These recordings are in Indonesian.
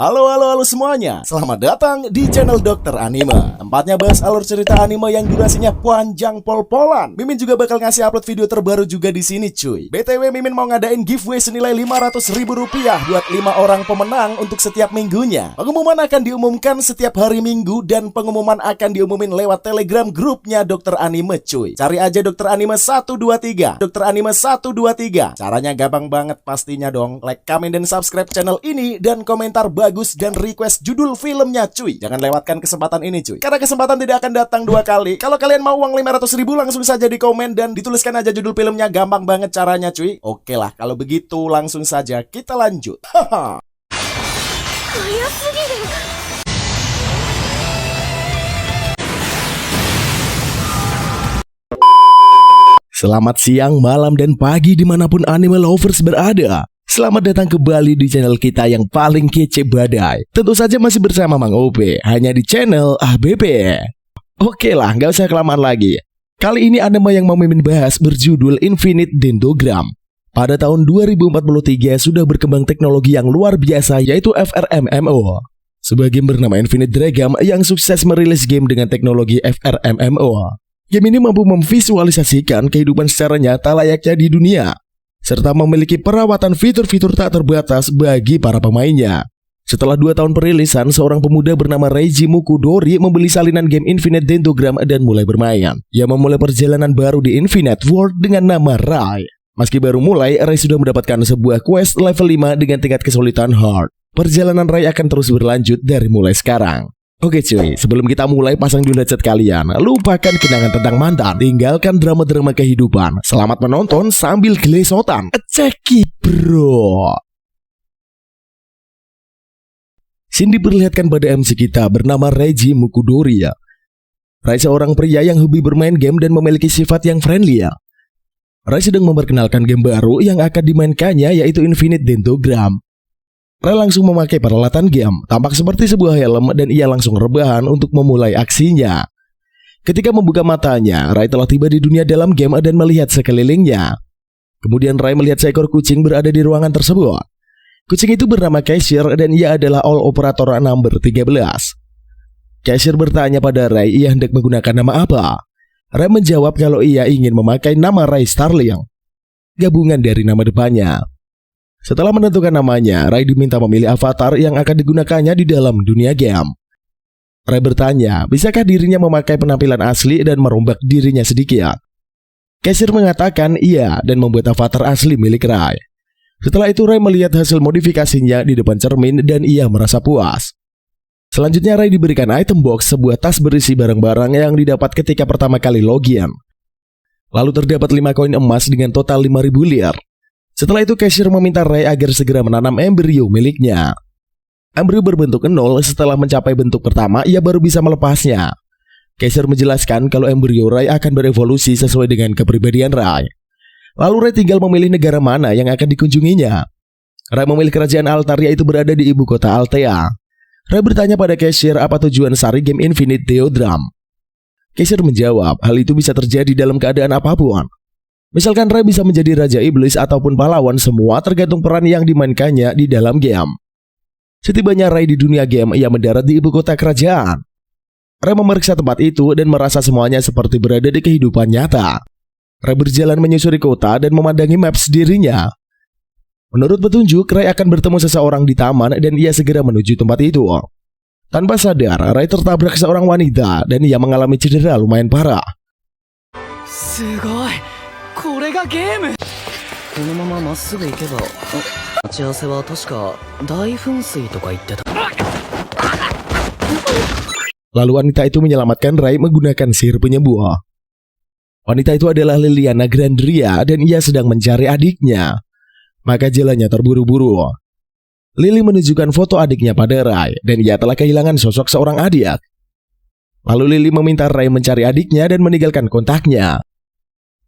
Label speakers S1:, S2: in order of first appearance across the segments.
S1: Halo semuanya, selamat datang di channel Dokter Anime. Tempatnya bahas alur cerita anime yang durasinya panjang pol-polan. Mimin juga bakal ngasih upload video terbaru juga di sini cuy. BTW Mimin mau ngadain giveaway senilai Rp500.000 buat 5 orang pemenang untuk setiap minggunya. Pengumuman akan diumumkan setiap hari Minggu dan pengumuman akan diumumin lewat Telegram grupnya Dokter Anime cuy. Cari aja Dokter Anime 123, Dokter Anime 123. Caranya gampang banget pastinya dong. Like, komen, dan subscribe channel ini dan komentar bagus dan request judul filmnya cuy. Jangan lewatkan kesempatan ini cuy, karena kesempatan tidak akan datang dua kali. Kalau kalian mau uang 500.000 langsung saja di komen dan dituliskan aja judul filmnya. Gampang banget caranya cuy. Oke lah, kalau begitu langsung saja kita lanjut. Selamat siang, malam, dan pagi dimanapun anime lovers berada. Selamat datang kembali di channel kita yang paling kece badai. Tentu saja masih bersama Mang Ope, hanya di channel ABP. Oke lah, nggak usah kelamaan lagi. Kali ini anime yang mau Mimin bahas berjudul Infinite Dendrogram. Pada tahun 2043 sudah berkembang teknologi yang luar biasa, yaitu FRMMO. Sebuah game bernama Infinite Dendrogram yang sukses merilis game dengan teknologi FRMMO. Game ini mampu memvisualisasikan kehidupan secara nyata layaknya di dunia, serta memiliki perawatan fitur-fitur tak terbatas bagi para pemainnya. Setelah 2 tahun perilisan, seorang pemuda bernama Reiji Mukudori membeli salinan game Infinite Dendrogram dan mulai bermain. Ia memulai perjalanan baru di Infinite World dengan nama Rai. Meski baru mulai, Rai sudah mendapatkan sebuah quest level 5 dengan tingkat kesulitan hard. Perjalanan Rai akan terus berlanjut dari mulai sekarang. Oke cuy, sebelum kita mulai, pasang dulu headset kalian. Lupakan kenangan tentang mantan, tinggalkan drama-drama kehidupan. Selamat menonton sambil gelesotan. Ceki bro. Scene diperlihatkan pada MC kita bernama Reiji Mukudori ya. Rai seorang pria yang hobi bermain game dan memiliki sifat yang friendly ya. Rai sedang memperkenalkan game baru yang akan dimainkannya, yaitu Infinite Dendrogram. Rai langsung memakai peralatan game, tampak seperti sebuah helm, dan ia langsung rebahan untuk memulai aksinya. Ketika membuka matanya, Rai telah tiba di dunia dalam game dan melihat sekelilingnya. Kemudian Rai melihat seekor kucing berada di ruangan tersebut. Kucing itu bernama Cashier dan ia adalah all operator number 13. Cashier bertanya pada Rai ia hendak menggunakan nama apa. Rai menjawab kalau ia ingin memakai nama Rai Starling, gabungan dari nama depannya. Setelah menentukan namanya, Rai diminta memilih avatar yang akan digunakannya di dalam dunia game. Rai bertanya, bisakah dirinya memakai penampilan asli dan merombak dirinya sedikit? Cashier mengatakan iya dan membuat avatar asli milik Rai. Setelah itu Rai melihat hasil modifikasinya di depan cermin dan ia merasa puas. Selanjutnya Rai diberikan item box, sebuah tas berisi barang-barang yang didapat ketika pertama kali login. Lalu terdapat 5 koin emas dengan total 5.000 lir. Setelah itu Cashier meminta Rai agar segera menanam embrio miliknya. Embrio berbentuk 0, setelah mencapai bentuk pertama ia baru bisa melepasnya. Cashier menjelaskan kalau embrio Rai akan berevolusi sesuai dengan kepribadian Rai. Lalu Rai tinggal memilih negara mana yang akan dikunjunginya. Rai memilih kerajaan Altaria, itu berada di ibu kota Altea. Rai bertanya pada Cashier apa tujuan sari game Infinite Dendrogram. Cashier menjawab hal itu bisa terjadi dalam keadaan apapun. Misalkan Rai bisa menjadi Raja Iblis ataupun pahlawan, semua tergantung peran yang dimainkannya di dalam game. Setibanya Rai di dunia game, ia mendarat di ibu kota kerajaan. Rai memeriksa tempat itu dan merasa semuanya seperti berada di kehidupan nyata. Rai berjalan menyusuri kota dan memandangi maps dirinya. Menurut petunjuk, Rai akan bertemu seseorang di taman dan ia segera menuju tempat itu. Tanpa sadar, Rai tertabrak seorang wanita dan ia mengalami cedera lumayan parah.
S2: Sugoi. これがゲーム。このまままっすぐ行けば、待ち合わせは確か大噴水とか言ってた。
S1: Lalu wanita itu menyelamatkan Rai menggunakan sihir penyembuh. Wanita itu adalah Liliana Grandria dan ia sedang mencari adiknya. Maka jalannya terburu-buru. Lily menunjukkan foto adiknya pada Rai dan ia telah kehilangan sosok seorang adik. Lalu Lily meminta Rai mencari adiknya dan meninggalkan kontaknya.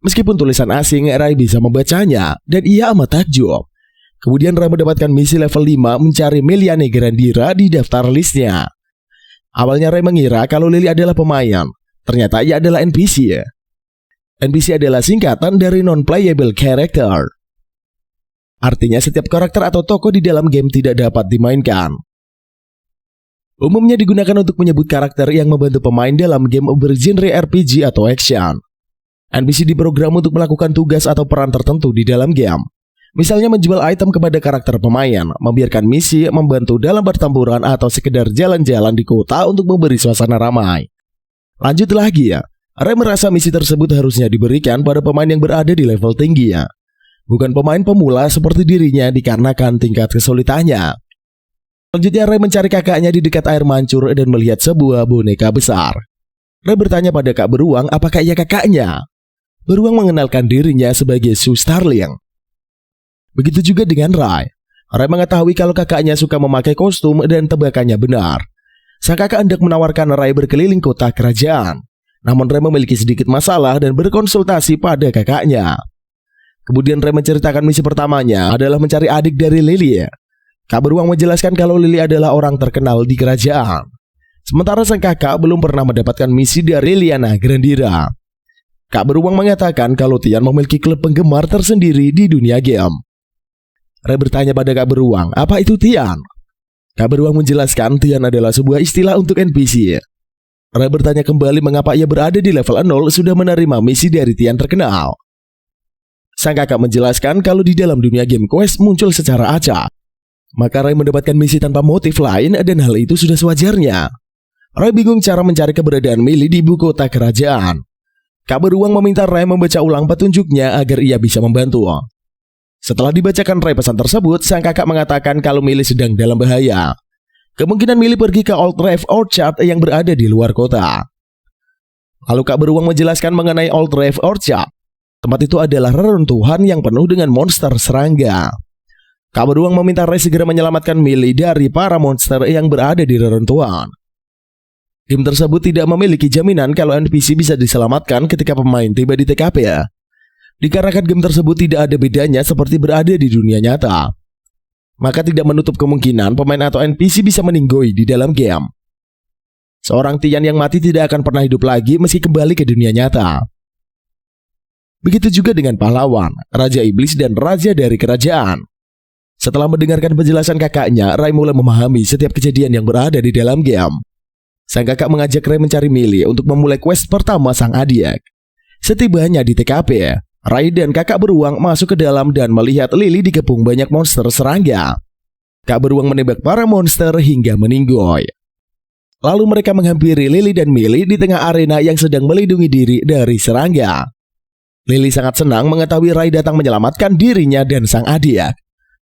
S1: Meskipun tulisan asing, Rai bisa membacanya dan ia amat takjub. Kemudian Rai mendapatkan misi level 5 mencari Meliane Grandira di daftar listnya. Awalnya Rai mengira kalau Lily adalah pemain, ternyata ia adalah NPC. NPC adalah singkatan dari non-playable character. Artinya setiap karakter atau tokoh di dalam game tidak dapat dimainkan. Umumnya digunakan untuk menyebut karakter yang membantu pemain dalam game bergenre RPG atau action. NPC diprogram untuk melakukan tugas atau peran tertentu di dalam game. Misalnya menjual item kepada karakter pemain, membiarkan misi, membantu dalam pertempuran, atau sekedar jalan-jalan di kota untuk memberi suasana ramai. Lanjut lagi ya, Ray merasa misi tersebut harusnya diberikan pada pemain yang berada di level tinggi ya. Bukan pemain pemula seperti dirinya dikarenakan tingkat kesulitannya. Selanjutnya Ray mencari kakaknya di dekat air mancur dan melihat sebuah boneka besar. Ray bertanya pada Kak Beruang apakah ia kakaknya. Beruang mengenalkan dirinya sebagai Sue Starling. Begitu juga dengan Ray. Ray mengetahui kalau kakaknya suka memakai kostum dan tebakannya benar. Sang kakak hendak menawarkan Ray berkeliling kota kerajaan. Namun Ray memiliki sedikit masalah dan berkonsultasi pada kakaknya. Kemudian Ray menceritakan misi pertamanya adalah mencari adik dari Lily. Kak Beruang menjelaskan kalau Lily adalah orang terkenal di kerajaan. Sementara sang kakak belum pernah mendapatkan misi dari Liana Grandira. Kak Beruang mengatakan kalau Tian memiliki klub penggemar tersendiri di dunia game. Ray bertanya pada Kak Beruang, apa itu Tian? Kak Beruang menjelaskan Tian adalah sebuah istilah untuk NPC. Ray bertanya kembali mengapa ia berada di level 0 sudah menerima misi dari Tian terkenal. Sang kakak menjelaskan kalau di dalam dunia game quest muncul secara acak. Maka Ray mendapatkan misi tanpa motif lain dan hal itu sudah sewajarnya. Ray bingung cara mencari keberadaan Millie di ibu kota kerajaan. Kak Beruang meminta Ray membaca ulang petunjuknya agar ia bisa membantu. Setelah dibacakan Ray pesan tersebut, sang kakak mengatakan kalau Millie sedang dalam bahaya. Kemungkinan Millie pergi ke Old Reef Orchard yang berada di luar kota. Lalu Kak Beruang menjelaskan mengenai Old Reef Orchard. Tempat itu adalah reruntuhan yang penuh dengan monster serangga. Kak Beruang meminta Ray segera menyelamatkan Millie dari para monster yang berada di reruntuhan. Game tersebut tidak memiliki jaminan kalau NPC bisa diselamatkan ketika pemain tiba di TKP ya. Dikarenakan game tersebut tidak ada bedanya seperti berada di dunia nyata. Maka tidak menutup kemungkinan pemain atau NPC bisa meninggoy di dalam game. Seorang Tian yang mati tidak akan pernah hidup lagi meski kembali ke dunia nyata. Begitu juga dengan pahlawan, Raja Iblis dan Raja dari Kerajaan. Setelah mendengarkan penjelasan kakaknya, Ray mulai memahami setiap kejadian yang berada di dalam game. Sang kakak mengajak Ray mencari Millie untuk memulai quest pertama sang adik. Setibanya di TKP, Ray dan Kakak Beruang masuk ke dalam dan melihat Lily dikepung banyak monster serangga. Kak Beruang menembak para monster hingga meninggoy. Lalu mereka menghampiri Lily dan Millie di tengah arena yang sedang melindungi diri dari serangga. Lily sangat senang mengetahui Ray datang menyelamatkan dirinya dan sang adik.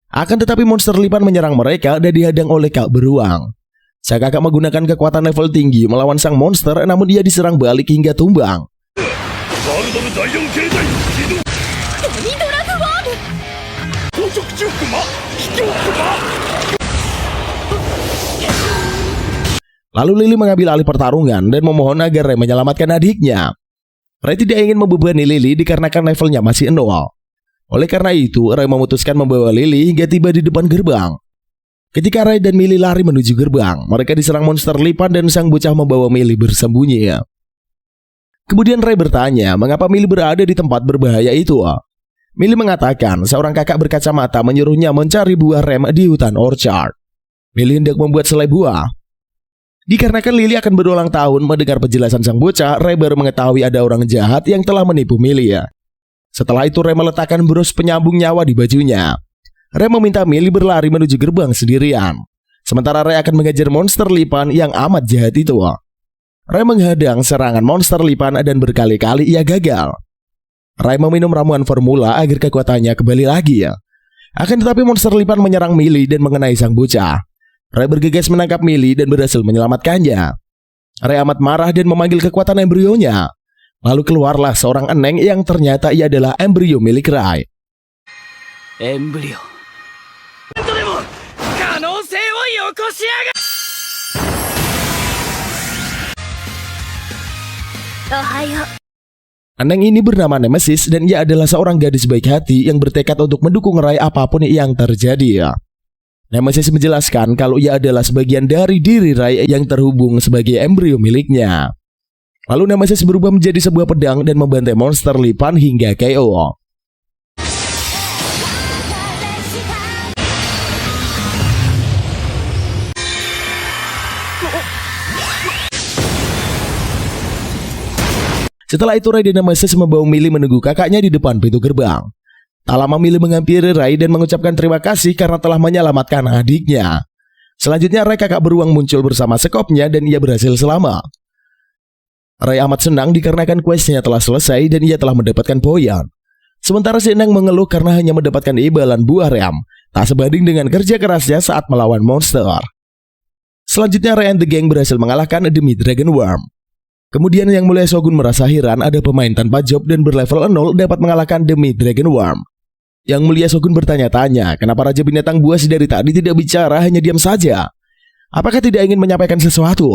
S1: Akan tetapi monster lipan menyerang mereka dan dihadang oleh Kak Beruang. Sang kakak menggunakan kekuatan level tinggi melawan sang monster, namun dia diserang balik hingga tumbang. Lalu Lily mengambil alih pertarungan dan memohon agar Ray menyelamatkan adiknya. Ray tidak ingin membebani Lily dikarenakan levelnya masih 0. Oleh karena itu, Ray memutuskan membawa Lily hingga tiba di depan gerbang. Ketika Ray dan Millie lari menuju gerbang, mereka diserang monster lipan dan sang bocah membawa Millie bersembunyi. Kemudian Ray bertanya mengapa Millie berada di tempat berbahaya itu. Millie mengatakan seorang kakak berkacamata menyuruhnya mencari buah rem di hutan orchard. Millie hendak membuat selai buah. Dikarenakan Lily akan berulang tahun mendengar penjelasan sang bocah, Ray baru mengetahui ada orang jahat yang telah menipu Millie. Setelah itu Ray meletakkan bros penyambung nyawa di bajunya. Ray meminta Millie berlari menuju gerbang sendirian. Sementara Ray akan mengejar monster lipan yang amat jahat itu. Ray menghadang serangan monster lipan dan berkali-kali ia gagal. Ray meminum ramuan formula agar kekuatannya kembali lagi. Akan tetapi monster lipan menyerang Millie dan mengenai sang bocah. Ray bergegas menangkap Millie dan berhasil menyelamatkannya. Ray amat marah dan memanggil kekuatan embrionya. Lalu keluarlah seorang eneng yang ternyata ia adalah embrio milik Ray.
S2: Embrio.
S1: Eneng ini bernama Nemesis dan ia adalah seorang gadis baik hati yang bertekad untuk mendukung Ray apapun yang terjadi. Nemesis menjelaskan kalau ia adalah sebagian dari diri Ray yang terhubung sebagai embrio miliknya. Lalu Nemesis berubah menjadi sebuah pedang dan membantai monster lipan hingga KO. Setelah itu Rai dan Nemesis membawa Millie menunggu kakaknya di depan pintu gerbang. Tak lama Millie menghampiri Rai dan mengucapkan terima kasih karena telah menyelamatkan adiknya. Selanjutnya Rai kakak beruang muncul bersama sekopnya dan ia berhasil selamat. Rai amat senang dikarenakan questnya telah selesai dan ia telah mendapatkan poin. Sementara si Enang mengeluh karena hanya mendapatkan imbalan buah rem, tak sebanding dengan kerja kerasnya saat melawan monster. Selanjutnya Rai and the Gang berhasil mengalahkan demi Dragon Worm. Kemudian Yang Mulia Shogun merasa heran ada pemain tanpa job dan berlevel 0 dapat mengalahkan demi Dragon Worm. Yang Mulia Shogun bertanya-tanya kenapa Raja Binatang Buas dari tadi tidak bicara, hanya diam saja. Apakah tidak ingin menyampaikan sesuatu?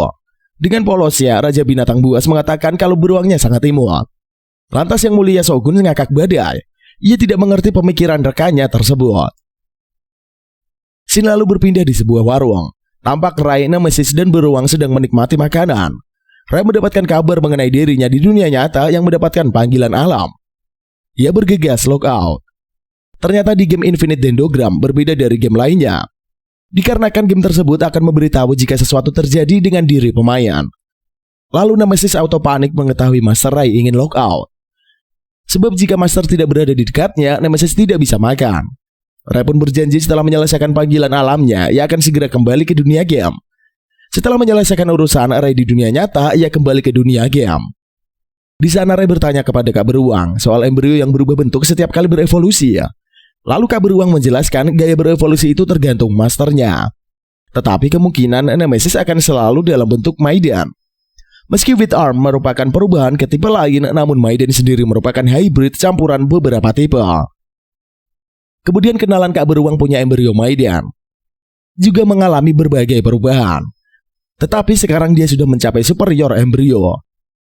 S1: Dengan polosnya Raja Binatang Buas mengatakan kalau beruangnya sangat imut. Lantas Yang Mulia Shogun ngakak badai. Ia tidak mengerti pemikiran rekannya tersebut. Scene lalu berpindah di sebuah warung. Tampak Rai, Nemesis dan beruang sedang menikmati makanan. Rai mendapatkan kabar mengenai dirinya di dunia nyata yang mendapatkan panggilan alam. Ia bergegas logout. Ternyata di game Infinite Dendrogram berbeda dari game lainnya. Dikarenakan game tersebut akan memberitahu jika sesuatu terjadi dengan diri pemain. Lalu Nemesis auto panik mengetahui Master Rai ingin logout. Sebab jika Master tidak berada di dekatnya, Nemesis tidak bisa makan. Rai pun berjanji setelah menyelesaikan panggilan alamnya, ia akan segera kembali ke dunia game. Setelah menyelesaikan urusan Rai di dunia nyata, ia kembali ke dunia game. Di sana Rai bertanya kepada Kak Beruang soal embrio yang berubah bentuk setiap kali berevolusi. Lalu Kak Beruang menjelaskan gaya berevolusi itu tergantung masternya. Tetapi kemungkinan Nemesis akan selalu dalam bentuk Maiden. Meski with arm merupakan perubahan ke tipe lain, namun Maiden sendiri merupakan hybrid campuran beberapa tipe. Kemudian kenalan Kak Beruang punya embrio Maiden juga mengalami berbagai perubahan. Tetapi sekarang dia sudah mencapai superior embrio.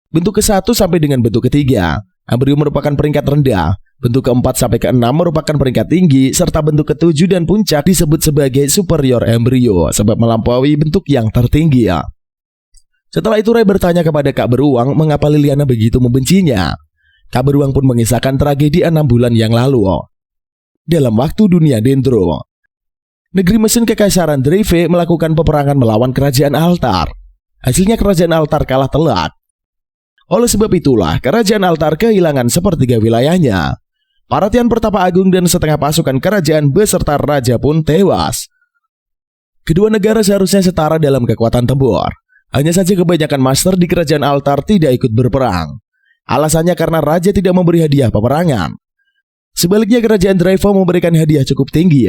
S1: Bentuk ke-1 sampai dengan bentuk ke-3, embrio merupakan peringkat rendah. Bentuk ke-4 sampai ke-6 merupakan peringkat tinggi, serta bentuk ke-7 dan puncak disebut sebagai superior embrio sebab melampaui bentuk yang tertinggi. Setelah itu Rai bertanya kepada Kak Beruang mengapa Liliana begitu membencinya. Kak Beruang pun mengisahkan tragedi 6 bulan yang lalu. Dalam waktu dunia Dendro, negeri mesin Kekaisaran Dreyve melakukan peperangan melawan Kerajaan Altar. Hasilnya Kerajaan Altar kalah telak. Oleh sebab itulah Kerajaan Altar kehilangan sepertiga wilayahnya. Para Tian Pertapa Agung dan setengah pasukan kerajaan beserta raja pun tewas. Kedua negara seharusnya setara dalam kekuatan tempur. Hanya saja kebanyakan master di Kerajaan Altar tidak ikut berperang. Alasannya karena raja tidak memberi hadiah peperangan. Sebaliknya Kerajaan Dreyve memberikan hadiah cukup tinggi.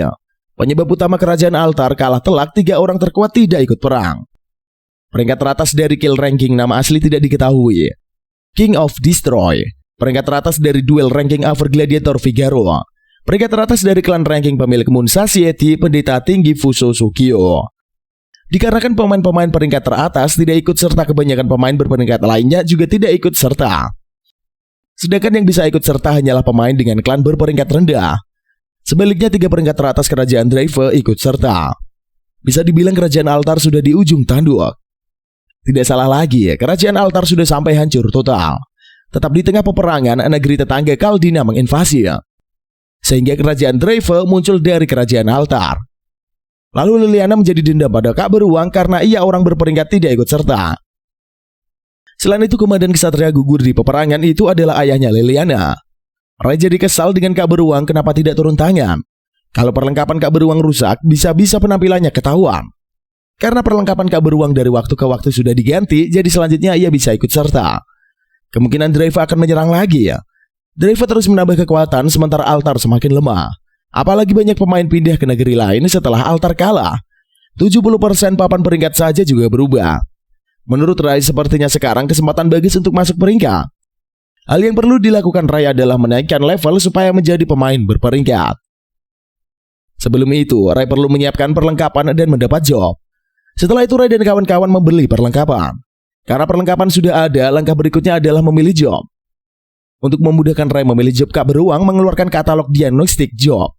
S1: Penyebab utama Kerajaan Altar kalah telak 3 orang terkuat tidak ikut perang. Peringkat teratas dari kill ranking nama asli tidak diketahui. King of Destroy. Peringkat teratas dari duel ranking Over Gladiator Figaro. Peringkat teratas dari klan ranking pemilik Moon Society Pendeta Tinggi Fuso Sukio. Dikarenakan pemain-pemain peringkat teratas tidak ikut serta, kebanyakan pemain berperingkat lainnya juga tidak ikut serta. Sedangkan yang bisa ikut serta hanyalah pemain dengan klan berperingkat rendah. Sebaliknya 3 peringkat teratas Kerajaan Dreyve ikut serta. Bisa dibilang Kerajaan Altar sudah di ujung tanduk. Tidak salah lagi, Kerajaan Altar sudah sampai hancur total. Tetap di tengah peperangan, negeri tetangga Kaldina menginvasi. Sehingga Kerajaan Dreyve muncul dari Kerajaan Altar. Lalu Liliana menjadi dendam pada Kak Beruang karena ia orang berperingkat tidak ikut serta. Selain itu, komandan kesatria gugur di peperangan itu adalah ayahnya Liliana. Rai jadi kesal dengan Kak Beruang kenapa tidak turun tangan. Kalau perlengkapan Kak Beruang rusak, bisa-bisa penampilannya ketahuan. Karena perlengkapan Kak Beruang dari waktu ke waktu sudah diganti, jadi selanjutnya ia bisa ikut serta. Kemungkinan Dreyve akan menyerang lagi. Dreyve terus menambah kekuatan sementara Altar semakin lemah. Apalagi banyak pemain pindah ke negeri lain setelah Altar kalah. 70% papan peringkat saja juga berubah. Menurut Rai sepertinya sekarang kesempatan bagus untuk masuk peringkat. Hal yang perlu dilakukan Rai adalah menaikkan level supaya menjadi pemain berperingkat. Sebelum itu, Rai perlu menyiapkan perlengkapan dan mendapat job. Setelah itu Rai dan kawan-kawan membeli perlengkapan. Karena perlengkapan sudah ada, langkah berikutnya adalah memilih job. Untuk memudahkan Rai memilih job, Kak Beruang mengeluarkan katalog diagnostik job.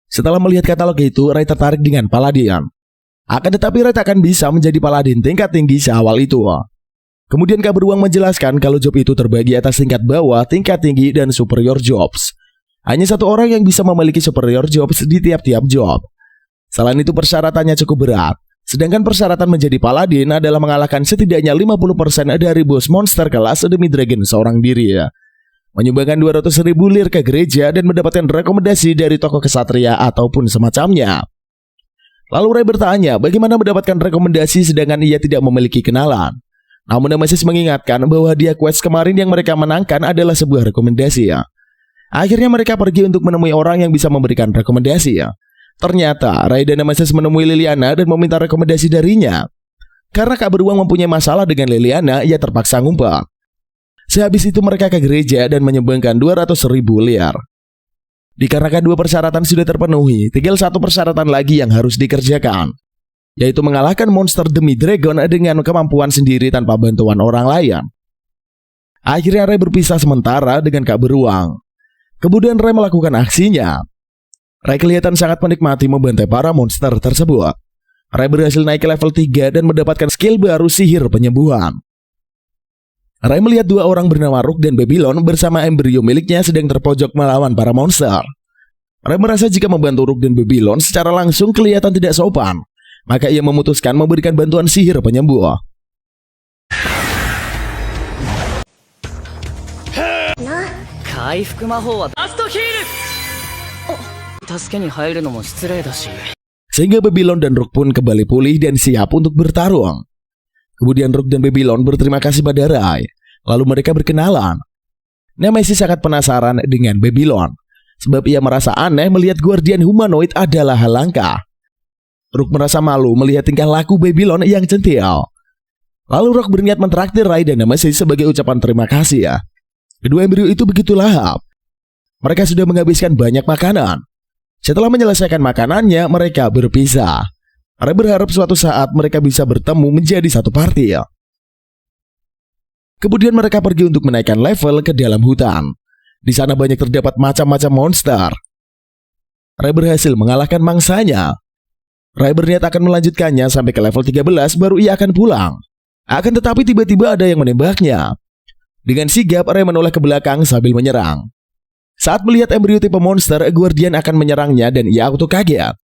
S1: Setelah melihat katalog itu, Rai tertarik dengan Paladin. Akan tetapi Rai tak akan bisa menjadi Paladin tingkat tinggi seawal itu. Kemudian Kak Beruang menjelaskan kalau job itu terbagi atas tingkat bawah, tingkat tinggi, dan superior jobs. Hanya satu orang yang bisa memiliki superior jobs di tiap-tiap job. Selain itu persyaratannya cukup berat. Sedangkan persyaratan menjadi paladin adalah mengalahkan setidaknya 50% dari bos monster kelas demi dragon seorang diri ya. Menyumbangkan 200.000 lir ke gereja dan mendapatkan rekomendasi dari tokoh kesatria ataupun semacamnya. Lalu Ray bertanya bagaimana mendapatkan rekomendasi sedangkan ia tidak memiliki kenalan. Namun Nemesis mengingatkan bahwa hadiah quest kemarin yang mereka menangkan adalah sebuah rekomendasi ya. Akhirnya mereka pergi untuk menemui orang yang bisa memberikan rekomendasi ya. Ternyata Ray dan Nemesis menemui Liliana dan meminta rekomendasi darinya. Karena Kak Beruang mempunyai masalah dengan Liliana, ia terpaksa ngumpet. Sehabis itu mereka ke gereja dan menyumbangkan 200.000 lir. Dikarenakan dua persyaratan sudah terpenuhi, tinggal satu persyaratan lagi yang harus dikerjakan, yaitu mengalahkan monster demi dragon dengan kemampuan sendiri tanpa bantuan orang lain. Akhirnya Ray berpisah sementara dengan Kak Beruang. Kemudian Ray melakukan aksinya. Ray kelihatan sangat menikmati membantai para monster tersebut. Ray berhasil naik ke level 3 dan mendapatkan skill baru sihir penyembuhan. Ray melihat dua orang bernama Rook dan Babylon bersama embrio miliknya sedang terpojok melawan para monster. Ray merasa jika membantu Rook dan Babylon secara langsung kelihatan tidak sopan, maka ia memutuskan memberikan bantuan sihir penyembuh. Sehingga Babylon dan Rook pun kembali pulih dan siap untuk bertarung. Kemudian Rook dan Babylon berterima kasih pada Ray. Lalu mereka berkenalan. Nemesis sangat penasaran dengan Babylon, sebab ia merasa aneh melihat guardian humanoid adalah hal langka. Rook merasa malu melihat tingkah laku Babylon yang centil. Lalu Rook berniat mentraktir Ray dan Nemesis sebagai ucapan terima kasih ya. Kedua embrio itu begitu lahap. Mereka sudah menghabiskan banyak makanan. Setelah menyelesaikan makanannya, mereka berpisah. Ray berharap suatu saat mereka bisa bertemu menjadi satu party ya. Kemudian mereka pergi untuk menaikkan level ke dalam hutan. Di sana banyak terdapat macam-macam monster. Ray berhasil mengalahkan mangsanya. Ray berniat akan melanjutkannya sampai ke level 13 baru ia akan pulang. Akan tetapi tiba-tiba ada yang menembaknya. Dengan sigap Ray menoleh ke belakang sambil menyerang. Saat melihat embrio tipe monster, guardian akan menyerangnya dan ia auto kaget.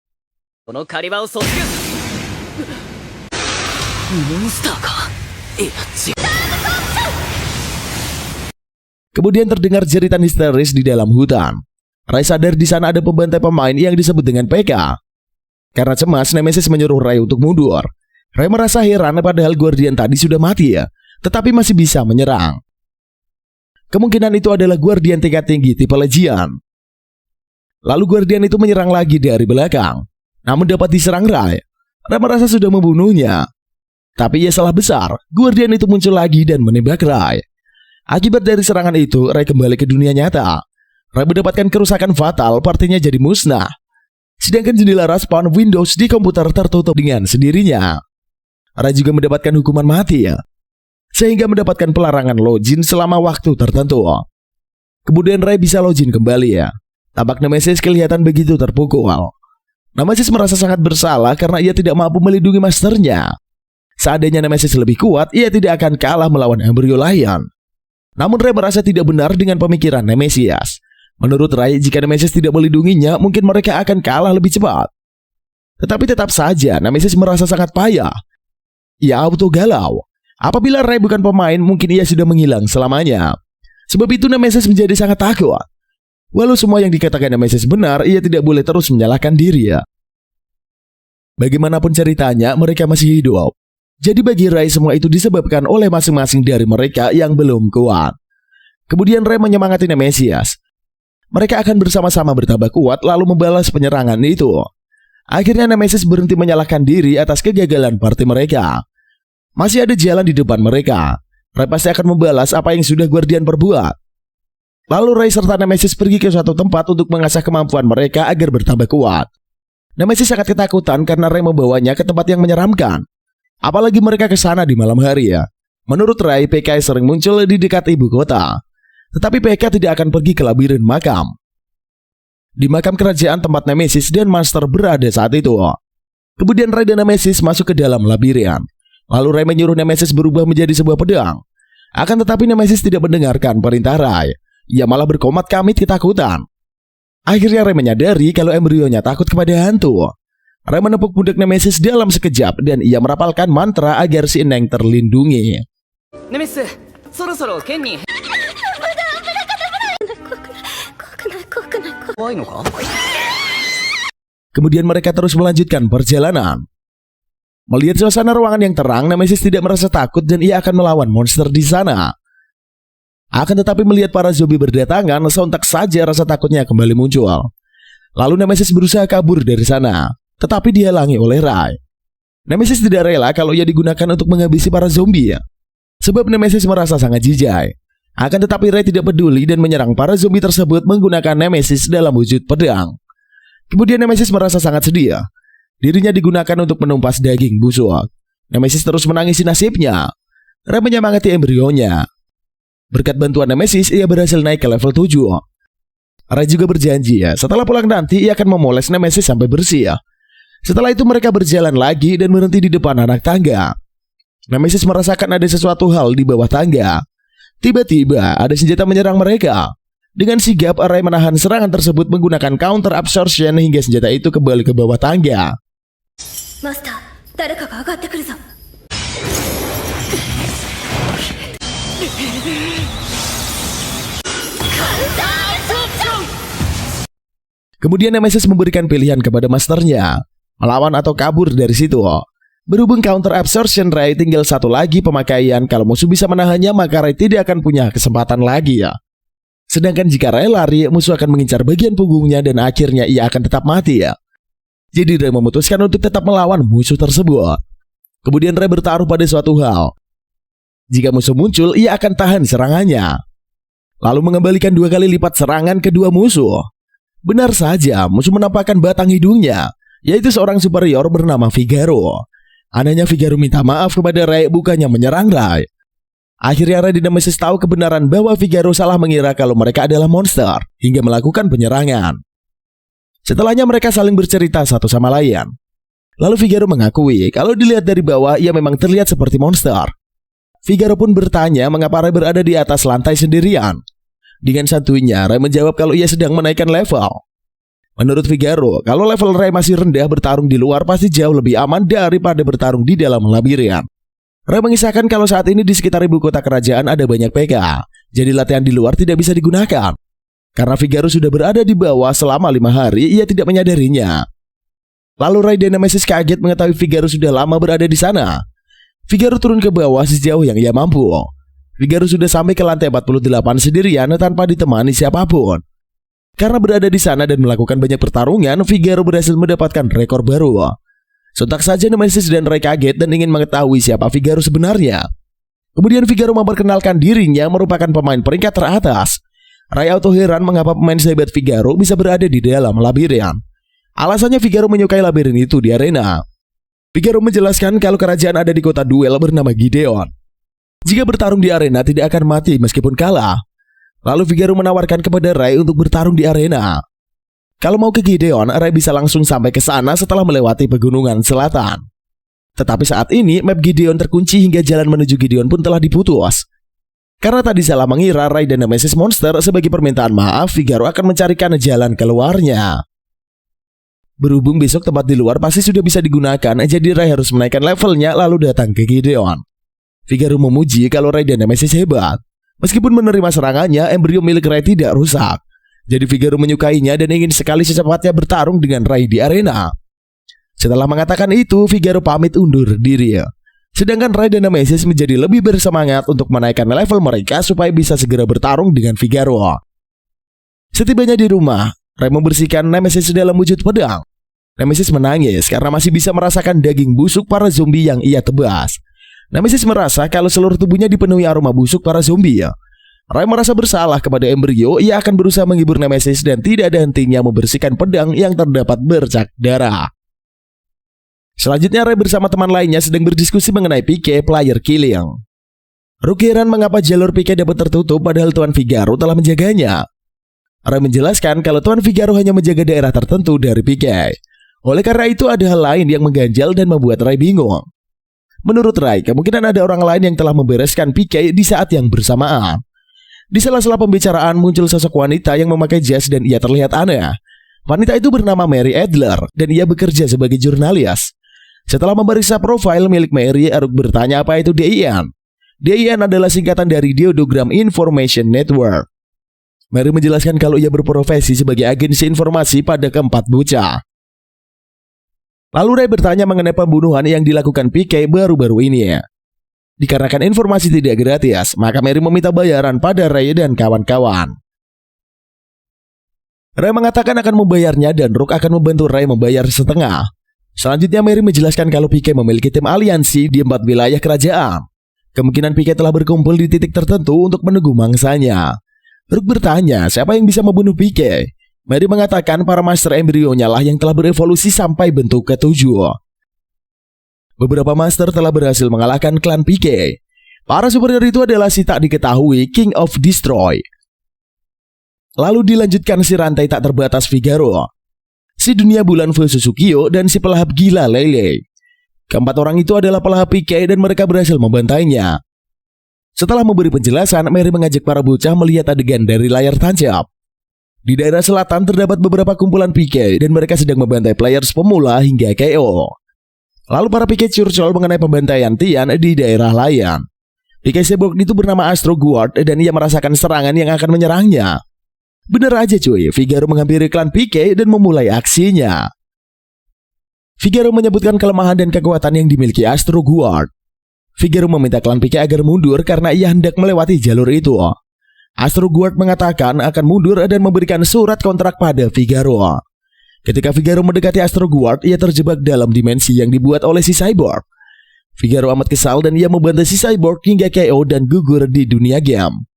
S1: Kemudian terdengar jeritan histeris di dalam hutan. Ray sadar di sana ada pembantai pemain yang disebut dengan PK. Karena cemas, Nemesis menyuruh Ray untuk mundur. Ray merasa heran padahal guardian tadi sudah mati ya, tetapi masih bisa menyerang. Kemungkinan itu adalah guardian tingkat tinggi tipe Legion. Lalu guardian itu menyerang lagi dari belakang. Namun dapat diserang Ray. Ray merasa sudah membunuhnya. Tapi ia salah besar. Guardian itu muncul lagi dan menembak Ray. Akibat dari serangan itu, Ray kembali ke dunia nyata. Ray mendapatkan kerusakan fatal, partinya jadi musnah. Sedangkan jendela respawn Windows di komputer tertutup dengan sendirinya. Ray juga mendapatkan hukuman mati ya, sehingga mendapatkan pelarangan login selama waktu tertentu. Kemudian Ray bisa login kembali ya. Tampak Nemesis kelihatan begitu terpukul. Nemesis merasa sangat bersalah karena ia tidak mampu melindungi masternya. Seandainya Nemesis lebih kuat, ia tidak akan kalah melawan embrio Lion. Namun Ray merasa tidak benar dengan pemikiran Nemesis. Menurut Ray, jika Nemesis tidak melindunginya, mungkin mereka akan kalah lebih cepat. Tetapi tetap saja, Nemesis merasa sangat payah. Ia auto galau. Apabila Ray bukan pemain, mungkin ia sudah menghilang selamanya. Sebab itu Nemesis menjadi sangat takut. Walau semua yang dikatakan Nemesis benar, ia tidak boleh terus menyalahkan diri ya. Bagaimanapun ceritanya, mereka masih hidup. Jadi bagi Ray semua itu disebabkan oleh masing-masing dari mereka yang belum kuat. Kemudian Ray menyemangati Nemesis. Mereka akan bersama-sama bertambah kuat lalu membalas penyerangan itu. Akhirnya Nemesis berhenti menyalahkan diri atas kegagalan party mereka. Masih ada jalan di depan mereka. Ray pasti akan membalas apa yang sudah Guardian perbuat. Lalu Ray serta Nemesis pergi ke suatu tempat untuk mengasah kemampuan mereka agar bertambah kuat. Nemesis sangat ketakutan karena Ray membawanya ke tempat yang menyeramkan. Apalagi mereka ke sana di malam hari ya. Menurut Ray, PK sering muncul di dekat ibu kota. Tetapi PK tidak akan pergi ke labirin makam. Di makam kerajaan tempat Nemesis dan Master berada saat itu. Kemudian Ray dan Nemesis masuk ke dalam labirin. Lalu Ray menyuruh Nemesis berubah menjadi sebuah pedang. Akan tetapi Nemesis tidak mendengarkan perintah Ray. Ia malah berkomat-kamit ketakutan. Akhirnya Ray menyadari kalau embrionya takut kepada hantu. Ray menepuk pundak Nemesis dalam sekejap dan ia merapalkan mantra agar si Neng terlindungi.
S2: ネメシス、そろそろ剣に怖いのか?
S1: Kemudian mereka terus melanjutkan perjalanan. Melihat suasana ruangan yang terang, Nemesis tidak merasa takut dan ia akan melawan monster di sana. Akan tetapi melihat para zombie berdatangan, sontak saja rasa takutnya kembali muncul. Lalu Nemesis berusaha kabur dari sana, tetapi dihalangi oleh Ray. Nemesis tidak rela kalau ia digunakan untuk menghabisi para zombie, sebab Nemesis merasa sangat jijai. Akan tetapi Ray tidak peduli dan menyerang para zombie tersebut menggunakan Nemesis dalam wujud pedang. Kemudian Nemesis merasa sangat sedih. Dirinya digunakan untuk menumpas daging busuk. Nemesis terus menangisi nasibnya. Ray menyemangati embrionya. Berkat bantuan Nemesis, ia berhasil naik ke level 7. Ray juga berjanji setelah pulang nanti ia akan memoles Nemesis sampai bersih. Setelah itu mereka berjalan lagi dan berhenti di depan anak tangga. Nemesis merasakan ada sesuatu hal di bawah tangga. Tiba-tiba ada senjata menyerang mereka. Dengan sigap, Ray menahan serangan tersebut menggunakan counter absorption hingga senjata itu kembali ke bawah tangga.
S3: Master, 誰かが上がってくるぞ.
S1: Kemudian Nemesis memberikan pilihan kepada masternya, melawan atau kabur dari situ. Berhubung counter absorption Ray tinggal satu lagi pemakaian, kalau musuh bisa menahannya maka Ray tidak akan punya kesempatan lagi ya. Sedangkan jika Ray lari, musuh akan mengincar bagian punggungnya dan akhirnya ia akan tetap mati ya. Jadi Ray memutuskan untuk tetap melawan musuh tersebut. Kemudian Ray bertaruh pada suatu hal. Jika musuh muncul, ia akan tahan serangannya. Lalu mengembalikan 2 kali lipat serangan kedua musuh. Benar saja, musuh menampakkan batang hidungnya, yaitu seorang superior bernama Figaro. Anehnya Figaro minta maaf kepada Ray, bukannya menyerang Ray. Akhirnya Ray dan Nemesis tahu kebenaran bahwa Figaro salah mengira kalau mereka adalah monster hingga melakukan penyerangan. Setelahnya mereka saling bercerita satu sama lain. Lalu Figaro mengakui kalau dilihat dari bawah ia memang terlihat seperti monster. Figaro pun bertanya mengapa Ray berada di atas lantai sendirian. Dengan santuinya Ray menjawab kalau ia sedang menaikkan level. Menurut Figaro, kalau level Ray masih rendah, bertarung di luar pasti jauh lebih aman daripada bertarung di dalam labirin. Ray mengisahkan kalau saat ini di sekitar ibu kota kerajaan ada banyak PK, jadi latihan di luar tidak bisa digunakan. Karena Figaro sudah berada di bawah selama 5 hari, ia tidak menyadarinya. Lalu Ray dan Nemesis kaget mengetahui Figaro sudah lama berada di sana. Figaro turun ke bawah sejauh yang ia mampu. Figaro sudah sampai ke lantai 48 sendirian tanpa ditemani siapapun. Karena berada di sana dan melakukan banyak pertarungan, Figaro berhasil mendapatkan rekor baru. Sontak saja Nemesis dan Ray kaget dan ingin mengetahui siapa Figaro sebenarnya. Kemudian Figaro memperkenalkan dirinya merupakan pemain peringkat teratas. Ray auto heran mengapa pemain sehebat Figaro bisa berada di dalam labirin. Alasannya Figaro menyukai labirin itu di arena. Figaro menjelaskan kalau kerajaan ada di kota duel bernama Gideon. Jika bertarung di arena tidak akan mati meskipun kalah. Lalu Figaro menawarkan kepada Ray untuk bertarung di arena. Kalau mau ke Gideon, Ray bisa langsung sampai ke sana setelah melewati pegunungan selatan. Tetapi saat ini map Gideon terkunci hingga jalan menuju Gideon pun telah diputus. Karena tadi salah mengira Ray dan Nemesis monster, sebagai permintaan maaf Figaro akan mencarikan jalan keluarnya. Berhubung besok tempat di luar pasti sudah bisa digunakan, jadi Ray harus menaikkan levelnya lalu datang ke Gideon. Figaro memuji kalau Ray dan Nemesis hebat. Meskipun menerima serangannya, embrio milik Ray tidak rusak. Jadi Figaro menyukainya dan ingin sekali secepatnya bertarung dengan Ray di arena. Setelah mengatakan itu, Figaro pamit undur diri. Sedangkan Ray dan Nemesis menjadi lebih bersemangat untuk menaikkan level mereka supaya bisa segera bertarung dengan Figaro. Setibanya di rumah, Ray membersihkan Nemesis dalam wujud pedang. Nemesis menangis karena masih bisa merasakan daging busuk para zombie yang ia tebas. Nemesis merasa kalau seluruh tubuhnya dipenuhi aroma busuk para zombie. Ray merasa bersalah kepada embrio, ia akan berusaha menghibur Nemesis dan tidak ada hentinya membersihkan pedang yang terdapat bercak darah. Selanjutnya Ray bersama teman lainnya sedang berdiskusi mengenai PK player killing. Rook heran mengapa jalur PK dapat tertutup padahal Tuan Figaro telah menjaganya. Ray menjelaskan kalau Tuan Figaro hanya menjaga daerah tertentu dari PK. Oleh karena itu ada hal lain yang mengganjal dan membuat Ray bingung. Menurut Ray, kemungkinan ada orang lain yang telah membereskan PK di saat yang bersamaan. Di sela-sela pembicaraan muncul sosok wanita yang memakai jas dan ia terlihat aneh. Wanita itu bernama Mary Adler dan ia bekerja sebagai jurnalis. Setelah memeriksa profil milik Mary, Rook bertanya apa itu DIN. DIN adalah singkatan dari Deodogram Information Network. Mary menjelaskan kalau ia berprofesi sebagai agensi informasi pada keempat bocah. Lalu Ray bertanya mengenai pembunuhan yang dilakukan PK baru-baru ini. Dikarenakan informasi tidak gratis, maka Mary meminta bayaran pada Ray dan kawan-kawan. Ray mengatakan akan membayarnya dan Rook akan membantu Ray membayar setengah. Selanjutnya Mary menjelaskan kalau PK memiliki tim aliansi di 4 wilayah kerajaan. Kemungkinan PK telah berkumpul di titik tertentu untuk menunggu mangsanya. Rook bertanya siapa yang bisa membunuh PK. Mary mengatakan para master embrionya lah yang telah berevolusi sampai bentuk ke-7. Beberapa master telah berhasil mengalahkan klan PK. Para superior itu adalah si tak diketahui King of Destroy. Lalu dilanjutkan si rantai tak terbatas Figaro, si dunia bulan Susukio, dan si pelahap gila Lele. Keempat orang itu adalah pelahap PK dan mereka berhasil membantainya. Setelah memberi penjelasan, Mary mengajak para bocah melihat adegan dari layar tancap. Di daerah selatan terdapat beberapa kumpulan PK dan mereka sedang membantai players pemula hingga KO. Lalu para PK curcol mengenai pembantaian Tian di daerah lain. PK Cyborg itu bernama Astro Guard dan ia merasakan serangan yang akan menyerangnya. Bener aja cuy, Figaro menghampiri klan PK dan memulai aksinya. Figaro menyebutkan kelemahan dan kekuatan yang dimiliki Astro Guard. Figaro meminta klan PK agar mundur karena ia hendak melewati jalur itu. Astro Guard mengatakan akan mundur dan memberikan surat kontrak pada Figaro. Ketika Figaro mendekati Astro Guard, ia terjebak dalam dimensi yang dibuat oleh si Cyborg. Figaro amat kesal dan ia membantai si Cyborg hingga KO dan gugur di dunia game.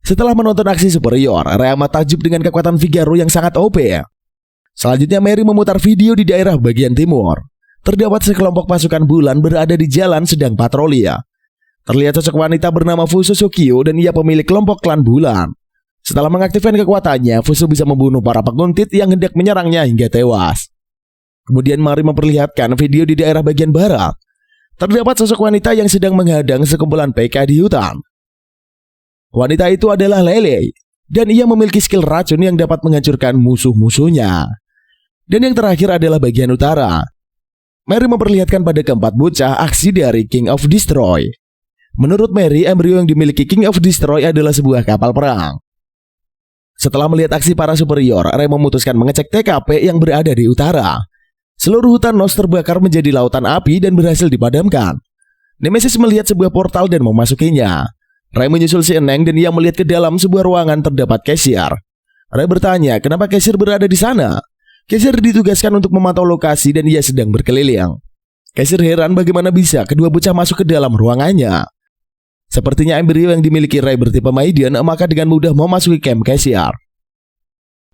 S1: Setelah menonton aksi superior, Ray amat takjub dengan kekuatan Figaro yang sangat OP. Selanjutnya Mary memutar video di daerah bagian timur. Terdapat sekelompok pasukan bulan berada di jalan sedang patroli. Terlihat sosok wanita bernama Fuso Sokyo dan ia pemilik kelompok klan bulan. Setelah mengaktifkan kekuatannya, Fuso bisa membunuh para penguntit yang hendak menyerangnya hingga tewas. Kemudian Mary memperlihatkan video di daerah bagian barat. Terdapat sosok wanita yang sedang menghadang sekumpulan PK di hutan. Wanita itu adalah Lele, dan ia memiliki skill racun yang dapat menghancurkan musuh-musuhnya. Dan yang terakhir adalah bagian utara. Mary memperlihatkan pada keempat bocah aksi dari King of Destroy. Menurut Mary, embrio yang dimiliki King of Destroy adalah sebuah kapal perang. Setelah melihat aksi para superior, Ray memutuskan mengecek TKP yang berada di utara. Seluruh hutan Nos terbakar menjadi lautan api dan berhasil dipadamkan. Nemesis melihat sebuah portal dan memasukinya. Ray menyusul si Eneng dan ia melihat ke dalam sebuah ruangan terdapat Cashier. Ray bertanya kenapa Cashier berada di sana. Cashier ditugaskan untuk memantau lokasi dan ia sedang berkeliling. Cashier heran bagaimana bisa kedua bocah masuk ke dalam ruangannya. Sepertinya embrio yang dimiliki Ray bertipe Maiden, maka dengan mudah memasuki camp Cashier.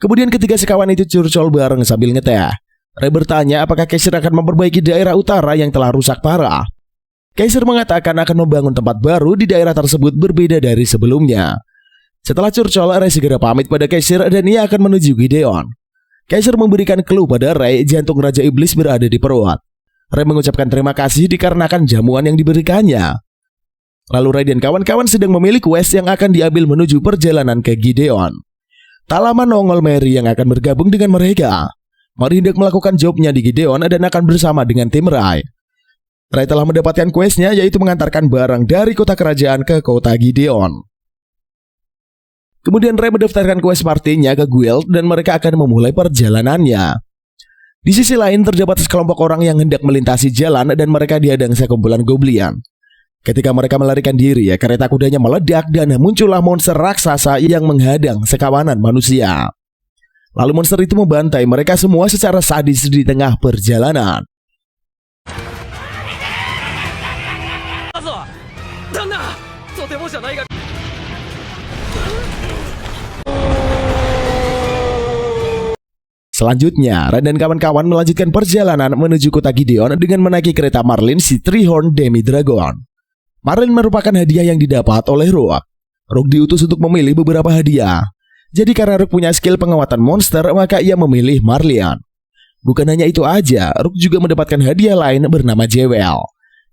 S1: Kemudian ketiga sekawan itu curcol bareng sambil ngeteh. Ray bertanya apakah Cashier akan memperbaiki daerah utara yang telah rusak parah. Cashier mengatakan akan membangun tempat baru di daerah tersebut berbeda dari sebelumnya. Setelah curcol, Ray segera pamit pada Cashier dan ia akan menuju Gideon. Cashier memberikan clue pada Ray jantung Raja Iblis berada di perut. Ray mengucapkan terima kasih dikarenakan jamuan yang diberikannya. Lalu Ray dan kawan-kawan sedang memilih quest yang akan diambil menuju perjalanan ke Gideon. Tak lama nongol Mary yang akan bergabung dengan mereka. Mary hendak melakukan jobnya di Gideon dan akan bersama dengan tim Ray. Ray telah mendapatkan questnya yaitu mengantarkan barang dari kota kerajaan ke kota Gideon. Kemudian Ray mendaftarkan quest partinya ke guild dan mereka akan memulai perjalanannya. Di sisi lain terdapat sekelompok orang yang hendak melintasi jalan dan mereka dihadang sekumpulan goblin. Ketika mereka melarikan diri, kereta kudanya meledak dan muncullah monster raksasa yang menghadang sekawanan manusia. Lalu monster itu membantai mereka semua secara sadis di tengah perjalanan. Selanjutnya, Ray dan kawan-kawan melanjutkan perjalanan menuju kota Gideon dengan menaiki kereta Marlin si Three-Horn Demi Dragon. Marlin merupakan hadiah yang didapat oleh Rook. Rook diutus untuk memilih beberapa hadiah. Jadi karena Rook punya skill penguatan monster, maka ia memilih Marlian. Bukan hanya itu aja, Rook juga mendapatkan hadiah lain bernama Jewel.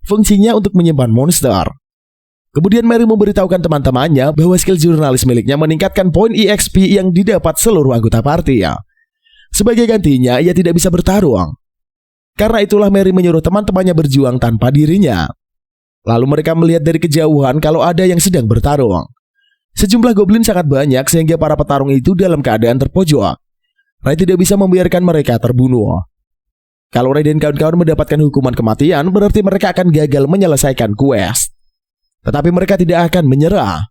S1: Fungsinya untuk menyimpan monster. Kemudian Mary memberitahukan teman-temannya bahwa skill jurnalis miliknya meningkatkan poin EXP yang didapat seluruh anggota party ya. Sebagai gantinya, ia tidak bisa bertarung. Karena itulah Mary menyuruh teman-temannya berjuang tanpa dirinya. Lalu mereka melihat dari kejauhan kalau ada yang sedang bertarung. Sejumlah goblin sangat banyak sehingga para petarung itu dalam keadaan terpojok. Ray tidak bisa membiarkan mereka terbunuh. Kalau Ray dan kawan-kawan mendapatkan hukuman kematian, berarti mereka akan gagal menyelesaikan quest. Tetapi mereka tidak akan menyerah.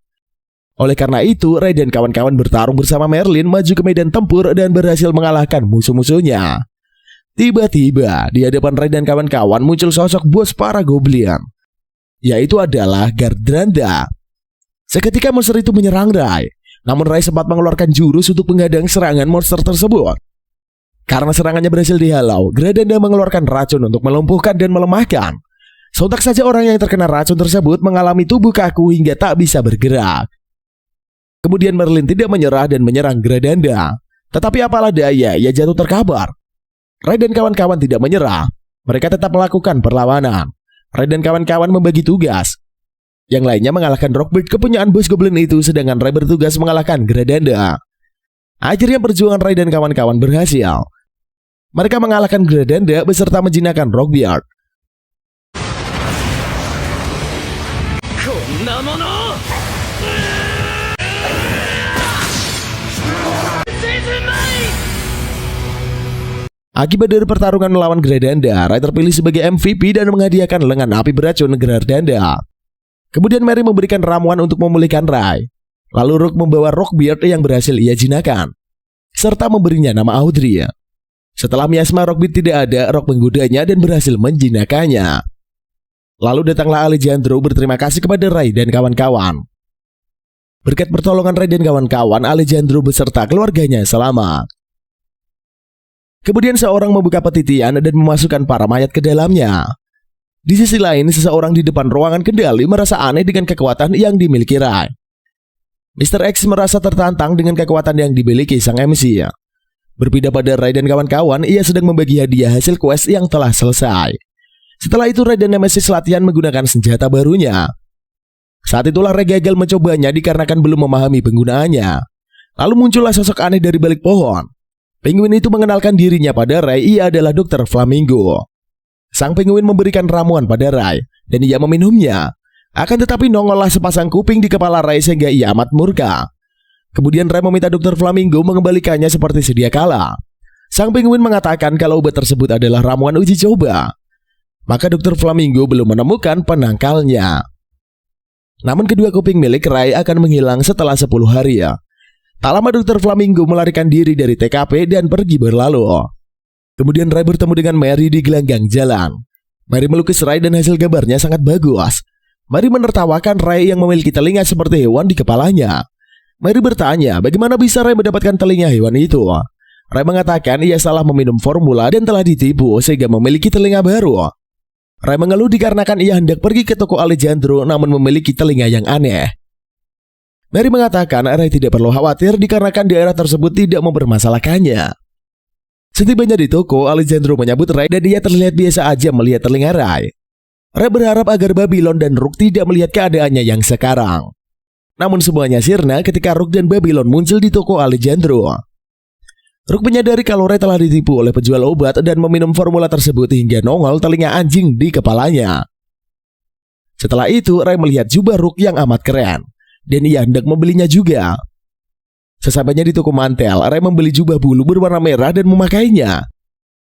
S1: Oleh karena itu, Ray dan kawan-kawan bertarung bersama Merlin maju ke medan tempur dan berhasil mengalahkan musuh-musuhnya. Tiba-tiba, di hadapan Ray dan kawan-kawan muncul sosok bos para goblin, yaitu adalah Gardranda. Seketika monster itu menyerang Ray, namun Ray sempat mengeluarkan jurus untuk menghadang serangan monster tersebut. Karena serangannya berhasil dihalau, Gardranda mengeluarkan racun untuk melumpuhkan dan melemahkan. Sontak saja orang yang terkena racun tersebut mengalami tubuh kaku hingga tak bisa bergerak. Kemudian Merlin tidak menyerah dan menyerang Gardranda. Tetapi apalah daya, ia jatuh terkapar. Ray dan kawan-kawan tidak menyerah. Mereka tetap melakukan perlawanan. Ray dan kawan-kawan membagi tugas. Yang lainnya mengalahkan Rockbird, kepunyaan bos goblin itu, sedangkan Ray bertugas mengalahkan Gardranda. Akhirnya perjuangan Ray dan kawan-kawan berhasil. Mereka mengalahkan Gardranda beserta menjinakkan Rockbird. Akibat dari pertarungan melawan Gardranda, Ray terpilih sebagai MVP dan menghadiahkan lengan api beracun Gardranda. Kemudian Mary memberikan ramuan untuk memulihkan Ray. Lalu Rook membawa Rockbeard yang berhasil ia jinakan, serta memberinya nama Audrey. Setelah miasma Rockbeard tidak ada, Rook menggodanya dan berhasil menjinakannya. Lalu datanglah Alejandro berterima kasih kepada Ray dan kawan-kawan. Berkat pertolongan Ray dan kawan-kawan, Alejandro beserta keluarganya selamat. Kemudian seorang membuka petitian dan memasukkan para mayat ke dalamnya. Di sisi lain, seseorang di depan ruangan kendali merasa aneh dengan kekuatan yang dimiliki Ray. Mr. X merasa tertantang dengan kekuatan yang dimiliki sang MC. Berbeda pada Ray dan kawan-kawan, ia sedang membagi hadiah hasil quest yang telah selesai. Setelah itu Ray dan Nemesis latihan menggunakan senjata barunya. Saat itulah Ray gagal mencobanya dikarenakan belum memahami penggunaannya. Lalu muncullah sosok aneh dari balik pohon. Penguin itu mengenalkan dirinya pada Ray, ia adalah Dr. Flamingo. Sang penguin memberikan ramuan pada Ray dan ia meminumnya. Akan tetapi nongollah sepasang kuping di kepala Ray sehingga ia amat murka. Kemudian Ray meminta Dr. Flamingo mengembalikannya seperti sedia kala. Sang penguin mengatakan kalau obat tersebut adalah ramuan uji coba. Maka Dr. Flamingo belum menemukan penangkalnya. Namun kedua kuping milik Ray akan menghilang setelah 10 hari ya. Tak lama Dr. Flamingo melarikan diri dari TKP dan pergi berlalu. Kemudian Ray bertemu dengan Mary di gelanggang jalan. Mary melukis Ray dan hasil gambarnya sangat bagus. Mary menertawakan Ray yang memiliki telinga seperti hewan di kepalanya. Mary bertanya bagaimana bisa Ray mendapatkan telinga hewan itu. Ray mengatakan ia salah meminum formula dan telah ditipu sehingga memiliki telinga baru. Ray mengeluh dikarenakan ia hendak pergi ke toko Alejandro namun memiliki telinga yang aneh. Mary mengatakan Ray tidak perlu khawatir dikarenakan daerah tersebut tidak mempermasalahkannya. Setibanya di toko, Alejandro menyambut Ray dan dia terlihat biasa aja melihat telinga Ray. Ray berharap agar Babylon dan Rook tidak melihat keadaannya yang sekarang. Namun semuanya sirna ketika Rook dan Babylon muncul di toko Alejandro. Rook menyadari kalau Ray telah ditipu oleh penjual obat dan meminum formula tersebut hingga nongol telinga anjing di kepalanya. Setelah itu, Ray melihat jubah Rook yang amat keren. Dan ia hendak membelinya juga. Sesampainya di toko mantel, Ray membeli jubah bulu berwarna merah dan memakainya.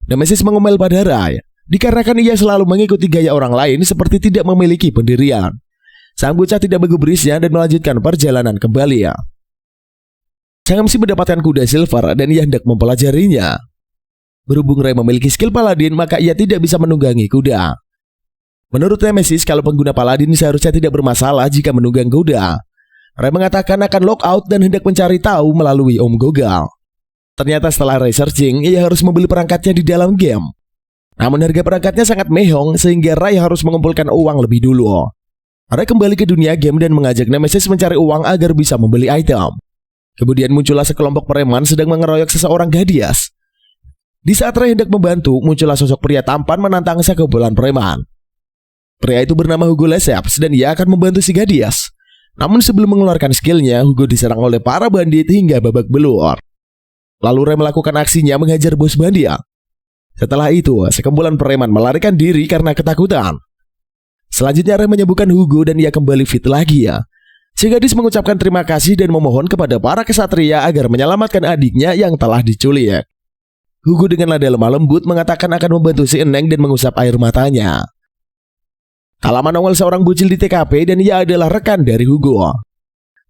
S1: Nemesis mengomel pada Ray dikarenakan ia selalu mengikuti gaya orang lain seperti tidak memiliki pendirian. Sang bocah tidak menggubrisnya dan melanjutkan perjalanan kembali ya. Sang MC mendapatkan kuda silver dan ia hendak mempelajarinya. Berhubung Ray memiliki skill paladin, maka ia tidak bisa menunggangi kuda. Menurut Nemesis, kalau pengguna paladin seharusnya tidak bermasalah jika menunggang kuda. Ray mengatakan akan lockout dan hendak mencari tahu melalui Om Google. Ternyata setelah Ray searching, ia harus membeli perangkatnya di dalam game. Namun harga perangkatnya sangat mehong sehingga Ray harus mengumpulkan uang lebih dulu. Ray kembali ke dunia game dan mengajak Nemesis mencari uang agar bisa membeli item. Kemudian muncullah sekelompok preman sedang mengeroyok seseorang gadis. Di saat Ray hendak membantu, muncullah sosok pria tampan menantang sekumpulan preman. Pria itu bernama Hugo Lesseps dan ia akan membantu si gadis. Namun sebelum mengeluarkan skillnya, Hugo diserang oleh para bandit hingga babak belur. Lalu Ray melakukan aksinya menghajar bos bandit. Setelah itu, sekumpulan preman melarikan diri karena ketakutan. Selanjutnya Ray menyembuhkan Hugo dan ia kembali fit lagi ya. Si gadis mengucapkan terima kasih dan memohon kepada para kesatria agar menyelamatkan adiknya yang telah diculik. Hugo dengan nada lemah lembut mengatakan akan membantu si Eneng dan mengusap air matanya. Tak lama nongol seorang bocil di TKP dan ia adalah rekan dari Hugo.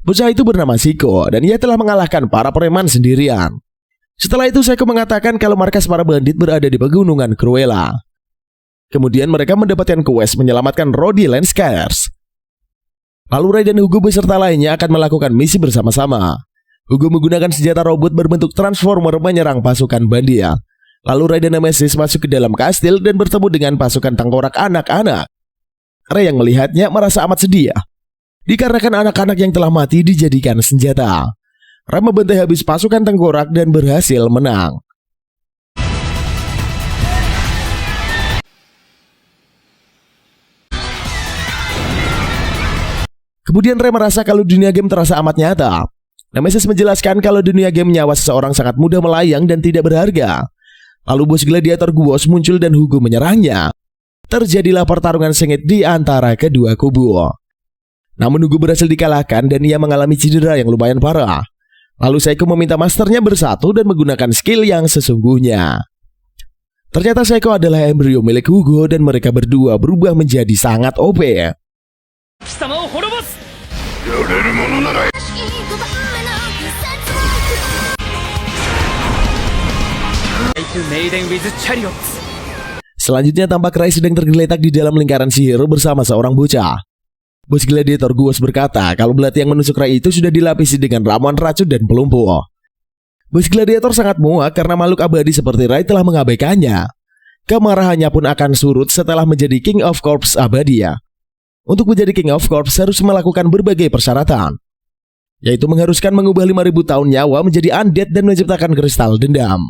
S1: Bocah itu bernama Siko dan ia telah mengalahkan para preman sendirian. Setelah itu Siko mengatakan kalau markas para bandit berada di pegunungan Cruella. Kemudian mereka mendapatkan quest menyelamatkan Rodi Landscares. Lalu Ray dan Hugo beserta lainnya akan melakukan misi bersama-sama. Hugo menggunakan senjata robot berbentuk transformer menyerang pasukan bandit. Lalu Ray dan Nemesis masuk ke dalam kastil dan bertemu dengan pasukan tengkorak anak-anak. Ray yang melihatnya merasa amat sedih dikarenakan anak-anak yang telah mati dijadikan senjata. Ray membantai habis pasukan tengkorak dan berhasil menang. Kemudian Ray merasa kalau dunia game terasa amat nyata. Nemesis menjelaskan kalau dunia game nyawa seseorang sangat mudah melayang dan tidak berharga. Lalu bos gladiator Guos muncul dan Hugo menyerangnya. Terjadilah pertarungan sengit di antara kedua kubu. Namun Hugo berhasil dikalahkan dan ia mengalami cedera yang lumayan parah. Lalu Seiko meminta masternya bersatu dan menggunakan skill yang sesungguhnya. Ternyata Seiko adalah embrio milik Hugo dan mereka berdua berubah menjadi sangat OP. Selanjutnya tampak Ray sedang tergeletak di dalam lingkaran sihir bersama seorang bocah. Bos gladiator Guos berkata kalau belati yang menusuk Ray itu sudah dilapisi dengan ramuan racun dan pelumpuh. Bos gladiator sangat muak karena makhluk abadi seperti Ray telah mengabaikannya. Kemarahannya pun akan surut setelah menjadi King of Corps abadi ya. Untuk menjadi King of Corps harus melakukan berbagai persyaratan, yaitu mengharuskan mengubah 5000 tahun nyawa menjadi undead dan menciptakan kristal dendam.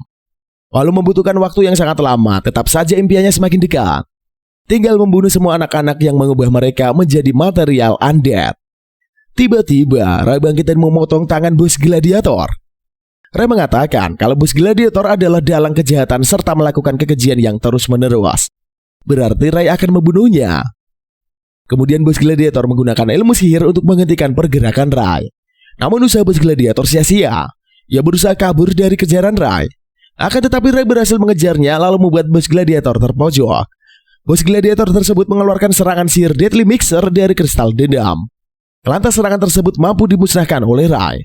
S1: Walau membutuhkan waktu yang sangat lama, tetap saja impiannya semakin dekat. Tinggal membunuh semua anak-anak yang mengubah mereka menjadi material undead. Tiba-tiba Ray bangkit dan memotong tangan bos gladiator. Ray mengatakan kalau bos gladiator adalah dalang kejahatan serta melakukan kekejian yang terus-menerus. Berarti Ray akan membunuhnya. Kemudian bos gladiator menggunakan ilmu sihir untuk menghentikan pergerakan Ray. Namun usaha bos gladiator sia-sia. Ia berusaha kabur dari kejaran Ray. Akan tetapi Ray berhasil mengejarnya lalu membuat bos gladiator terpojok. Bos gladiator tersebut mengeluarkan serangan sihir Deadly Mixer dari kristal dendam. Lantas serangan tersebut mampu dimusnahkan oleh Ray.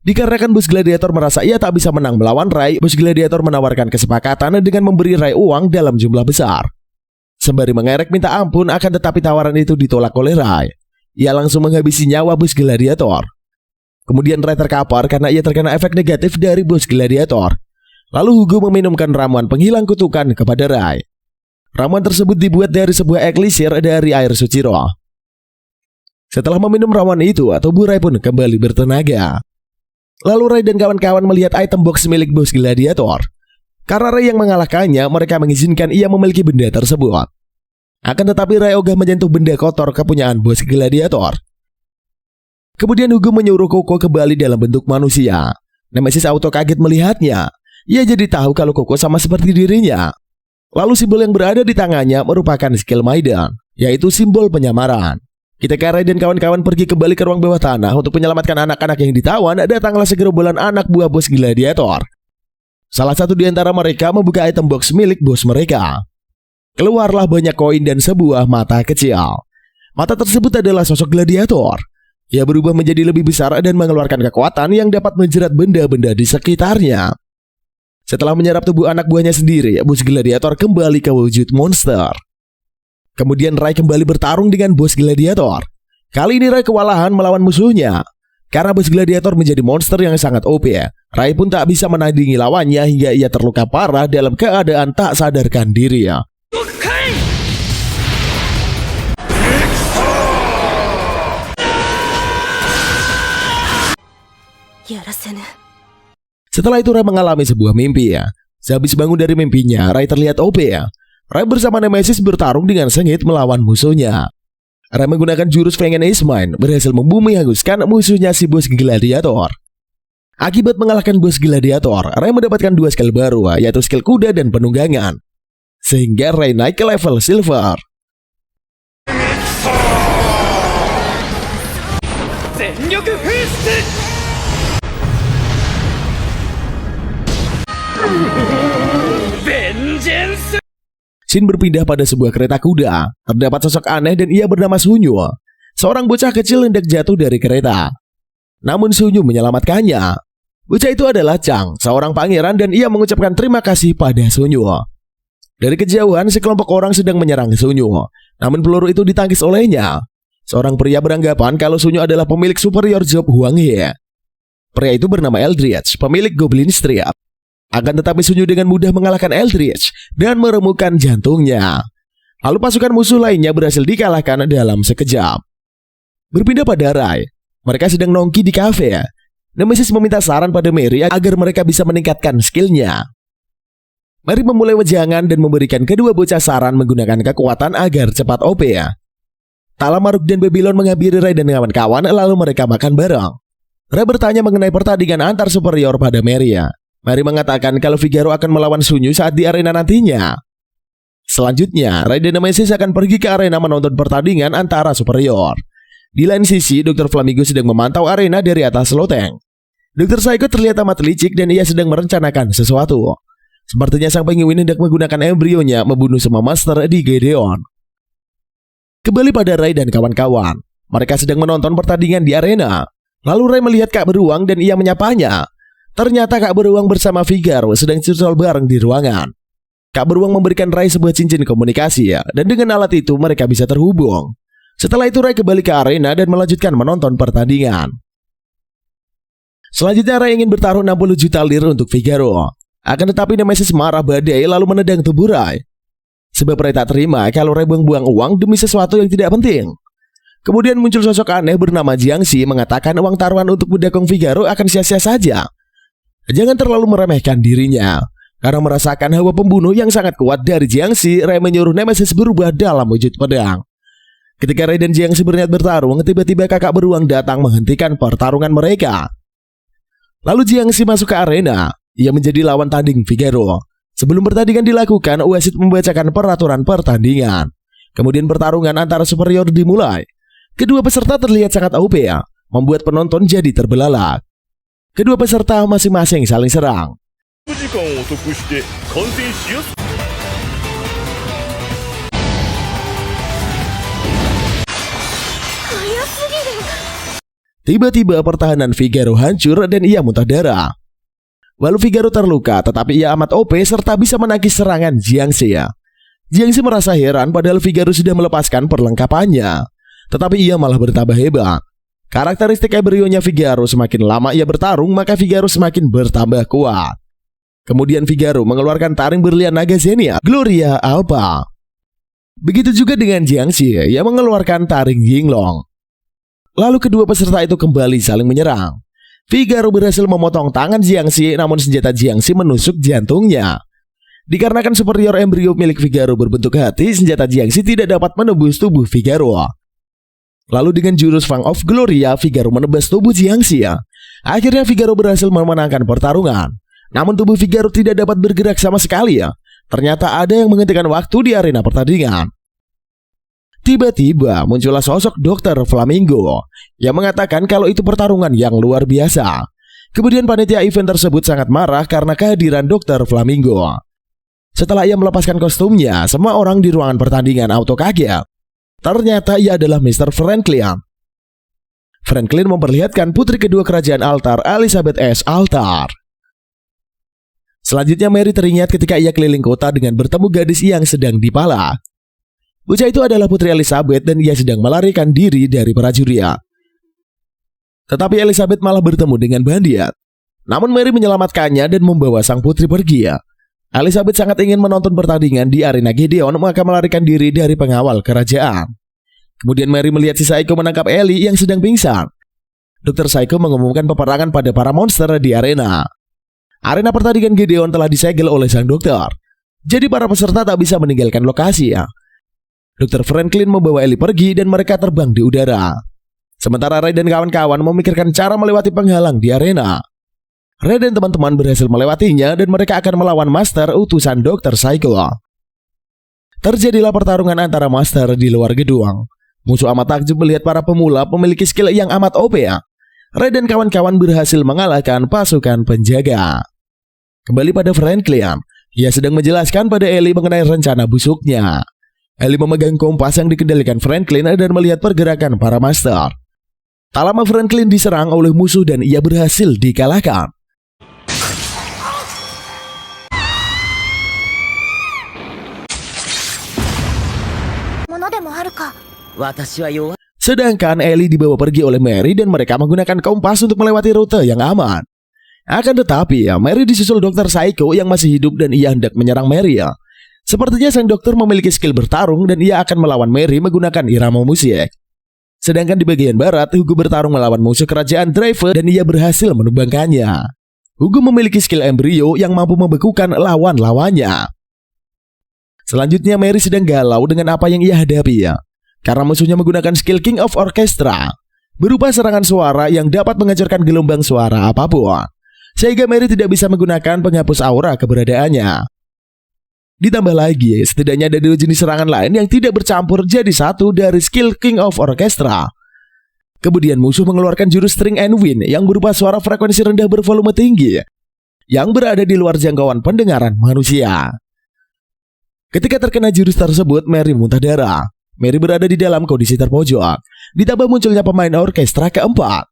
S1: Dikarenakan bos gladiator merasa ia tak bisa menang melawan Ray, bos gladiator menawarkan kesepakatan dengan memberi Ray uang dalam jumlah besar. Sembari mengerek minta ampun, akan tetapi tawaran itu ditolak oleh Ray. Ia langsung menghabisi nyawa bos gladiator. Kemudian Ray terkapar karena ia terkena efek negatif dari bos gladiator. Lalu Hugo meminumkan ramuan penghilang kutukan kepada Ray. Ramuan tersebut dibuat dari sebuah elisir dari air suci roh. Setelah meminum ramuan itu, tubuh Ray pun kembali bertenaga. Lalu Ray dan kawan-kawan melihat item box milik bos gladiator. Karena Ray yang mengalahkannya, mereka mengizinkan ia memiliki benda tersebut. Akan tetapi Ray ogah menyentuh benda kotor kepunyaan bos gladiator. Kemudian Hugo menyuruh Koko kembali dalam bentuk manusia. Nemesis auto kaget melihatnya. Ia jadi tahu kalau Koko sama seperti dirinya. Lalu simbol yang berada di tangannya merupakan skill Maiden, yaitu simbol penyamaran. Ketika Ray dan kawan-kawan pergi kembali ke ruang bawah tanah untuk menyelamatkan anak-anak yang ditawan, datanglah segerombolan anak buah bos gladiator. Salah satu di antara mereka membuka item box milik bos mereka. Keluarlah banyak koin dan sebuah mata kecil. Mata tersebut adalah sosok gladiator. Ia berubah menjadi lebih besar dan mengeluarkan kekuatan yang dapat menjerat benda-benda di sekitarnya. Setelah menyerap tubuh anak buahnya sendiri, bos gladiator kembali ke wujud monster. Kemudian Ray kembali bertarung dengan bos gladiator. Kali ini Ray kewalahan melawan musuhnya. Karena bos gladiator menjadi monster yang sangat OP, Rai pun tak bisa menandingi lawannya hingga ia terluka parah dalam keadaan tak sadarkan diri. Setelah itu Rai mengalami sebuah mimpi. Sehabis bangun dari mimpinya, Rai terlihat OP. Rai bersama Nemesis bertarung dengan sengit melawan musuhnya. Rai menggunakan jurus Vengeance Is Mine berhasil membumi hanguskan musuhnya si bos gladiator. Akibat mengalahkan bos gladiator, Rai mendapatkan 2 skill baru, yaitu skill kuda dan penunggangan. Sehingga Rai naik ke level silver. Shin berpindah pada sebuah kereta kuda. Terdapat sosok aneh dan ia bernama Sunyu. Seorang bocah kecil hendak jatuh dari kereta. Namun Sunyu menyelamatkannya. Bocah itu adalah Chang, seorang pangeran, dan ia mengucapkan terima kasih pada Sunyu. Dari kejauhan, sekelompok orang sedang menyerang Sunyu. Namun peluru itu ditangkis olehnya. Seorang pria beranggapan kalau Sunyu adalah pemilik superior job Huang He. Pria itu bernama Eldritch, pemilik Goblin Strip. Akan tetapi Sunyu dengan mudah mengalahkan Eldritch dan meremukkan jantungnya. Lalu pasukan musuh lainnya berhasil dikalahkan dalam sekejap. Berpindah pada Rai. Mereka sedang nongki di kafe. Nemesis meminta saran pada Mary agar mereka bisa meningkatkan skillnya. Mary memulai wejangan dan memberikan kedua bocah saran menggunakan kekuatan agar cepat OP. Tak lama Rook dan Babylon menghampiri Rai dan kawan-kawan, lalu mereka makan bareng. Rai bertanya mengenai pertandingan antar superior pada Mary. Mary mengatakan kalau Figaro akan melawan Sunyu saat di arena nantinya. Selanjutnya, Rai dan Nemesis akan pergi ke arena menonton pertandingan antara superior. Di lain sisi, Dr. Flamingo sedang memantau arena dari atas loteng. Dr. Psycho terlihat amat licik dan ia sedang merencanakan sesuatu. Sepertinya sang penguin hendak menggunakan embrionya membunuh semua master di Gedeon. Kembali pada Rai dan kawan-kawan. Mereka sedang menonton pertandingan di arena. Lalu Rai melihat Kak Beruang dan ia menyapanya. Ternyata Kak Beruang bersama Figaro sedang curcol bareng di ruangan. Kak Beruang memberikan Rai sebuah cincin komunikasi dan dengan alat itu mereka bisa terhubung. Setelah itu Rai kembali ke arena dan melanjutkan menonton pertandingan. Selanjutnya Rai ingin bertaruh 60 juta lir untuk Figaro. Akan tetapi Nemesis marah badai lalu menendang tubuh Rai. Sebab Rai tak terima kalau Rai buang-buang uang demi sesuatu yang tidak penting. Kemudian muncul sosok aneh bernama Jiangxi mengatakan uang taruhan untuk mendukung Figaro akan sia-sia saja. Jangan terlalu meremehkan dirinya. Karena merasakan hawa pembunuh yang sangat kuat dari Jiangxi, Rai menyuruh Nemesis berubah dalam wujud pedang. Ketika Rai dan Jiangxi berniat bertarung, tiba-tiba kakak beruang datang menghentikan pertarungan mereka. Lalu Jiangxi masuk ke arena. Ia menjadi lawan tanding Figaro. Sebelum pertandingan dilakukan, wasit membacakan peraturan pertandingan. Kemudian pertarungan antara superior dimulai. Kedua peserta terlihat sangat OP, membuat penonton jadi terbelalak. Kedua peserta masing-masing saling serang. Tiba-tiba pertahanan Figaro hancur dan ia muntah darah. Walau Figaro terluka, tetapi ia amat OP serta bisa menangkis serangan Jiangxi. Jiangxi merasa heran padahal Figaro sudah melepaskan perlengkapannya. Tetapi ia malah bertambah hebat. Karakteristik embrionya Figaro semakin lama ia bertarung, maka Figaro semakin bertambah kuat. Kemudian Figaro mengeluarkan taring berlian naga Zenia, Gloria Alpha. Begitu juga dengan Jiangxi, ia mengeluarkan taring Yinglong. Lalu kedua peserta itu kembali saling menyerang. Figaro berhasil memotong tangan Jiangxi, namun senjata Jiangxi menusuk jantungnya. Dikarenakan superior embrio milik Figaro berbentuk hati, senjata Jiangxi tidak dapat menembus tubuh Figaro. Lalu dengan jurus Fang of Gloria, Figaro menebas tubuh Jiangxi. Akhirnya Figaro berhasil memenangkan pertarungan. Namun tubuh Figaro tidak dapat bergerak sama sekali. Ternyata ada yang menghentikan waktu di arena pertandingan. Tiba-tiba muncullah sosok Dr. Flamingo yang mengatakan kalau itu pertarungan yang luar biasa. Kemudian panitia event tersebut sangat marah karena kehadiran Dr. Flamingo. Setelah ia melepaskan kostumnya, semua orang di ruangan pertandingan auto kaget. Ternyata ia adalah Mr. Franklin. Franklin memperlihatkan putri kedua kerajaan Altar, Elizabeth S. Altar. Selanjutnya Mary teringat ketika ia keliling kota dengan bertemu gadis yang sedang dipalak. Bocah itu adalah putri Elizabeth dan ia sedang melarikan diri dari prajurit. Tetapi Elizabeth malah bertemu dengan Bandiat. Namun Mary menyelamatkannya dan membawa sang putri pergi. Elizabeth sangat ingin menonton pertandingan di arena Gideon, maka melarikan diri dari pengawal kerajaan. Kemudian Mary melihat si Psycho menangkap Ellie yang sedang pingsan. Dr. Psycho mengumumkan peperangan pada para monster di arena. Arena pertandingan Gideon telah disegel oleh sang dokter. Jadi para peserta tak bisa meninggalkan lokasi. Dr. Franklin membawa Ellie pergi dan mereka terbang di udara. Sementara Ray dan kawan-kawan memikirkan cara melewati penghalang di arena. Ray dan teman-teman berhasil melewatinya dan mereka akan melawan Master utusan Dr. Psycho. Terjadilah pertarungan antara Master di luar gedung. Musuh amat takjub melihat para pemula memiliki skill yang amat OP. Ray dan kawan-kawan berhasil mengalahkan pasukan penjaga. Kembali pada Franklin, ia sedang menjelaskan pada Ellie mengenai rencana busuknya. Ellie memegang kompas yang dikendalikan Franklin dan melihat pergerakan para Master. Tak lama Franklin diserang oleh musuh dan ia berhasil dikalahkan. Sedangkan Ellie dibawa pergi oleh Mary dan mereka menggunakan kompas untuk melewati rute yang aman. Akan tetapi Mary disusul Dr. Psycho yang masih hidup dan ia hendak menyerang Mary. Sepertinya sang dokter memiliki skill bertarung dan ia akan melawan Mary menggunakan irama musik. Sedangkan di bagian barat, Hugo bertarung melawan musuh kerajaan Driver dan ia berhasil menumbangkannya. Hugo memiliki skill embrio yang mampu membekukan lawan-lawannya. Selanjutnya Mary sedang galau dengan apa yang ia hadapi karena musuhnya menggunakan skill King of Orchestra, berupa serangan suara yang dapat menghancurkan gelombang suara apapun, sehingga Mary tidak bisa menggunakan penghapus aura keberadaannya. Ditambah lagi, setidaknya ada 2 jenis serangan lain yang tidak bercampur jadi satu dari skill King of Orchestra. Kemudian musuh mengeluarkan jurus String and Wind yang berupa suara frekuensi rendah bervolume tinggi, yang berada di luar jangkauan pendengaran manusia. Ketika terkena jurus tersebut, Mary muntah darah. Mary berada di dalam kondisi terpojok. Ditambah munculnya pemain orkestra keempat.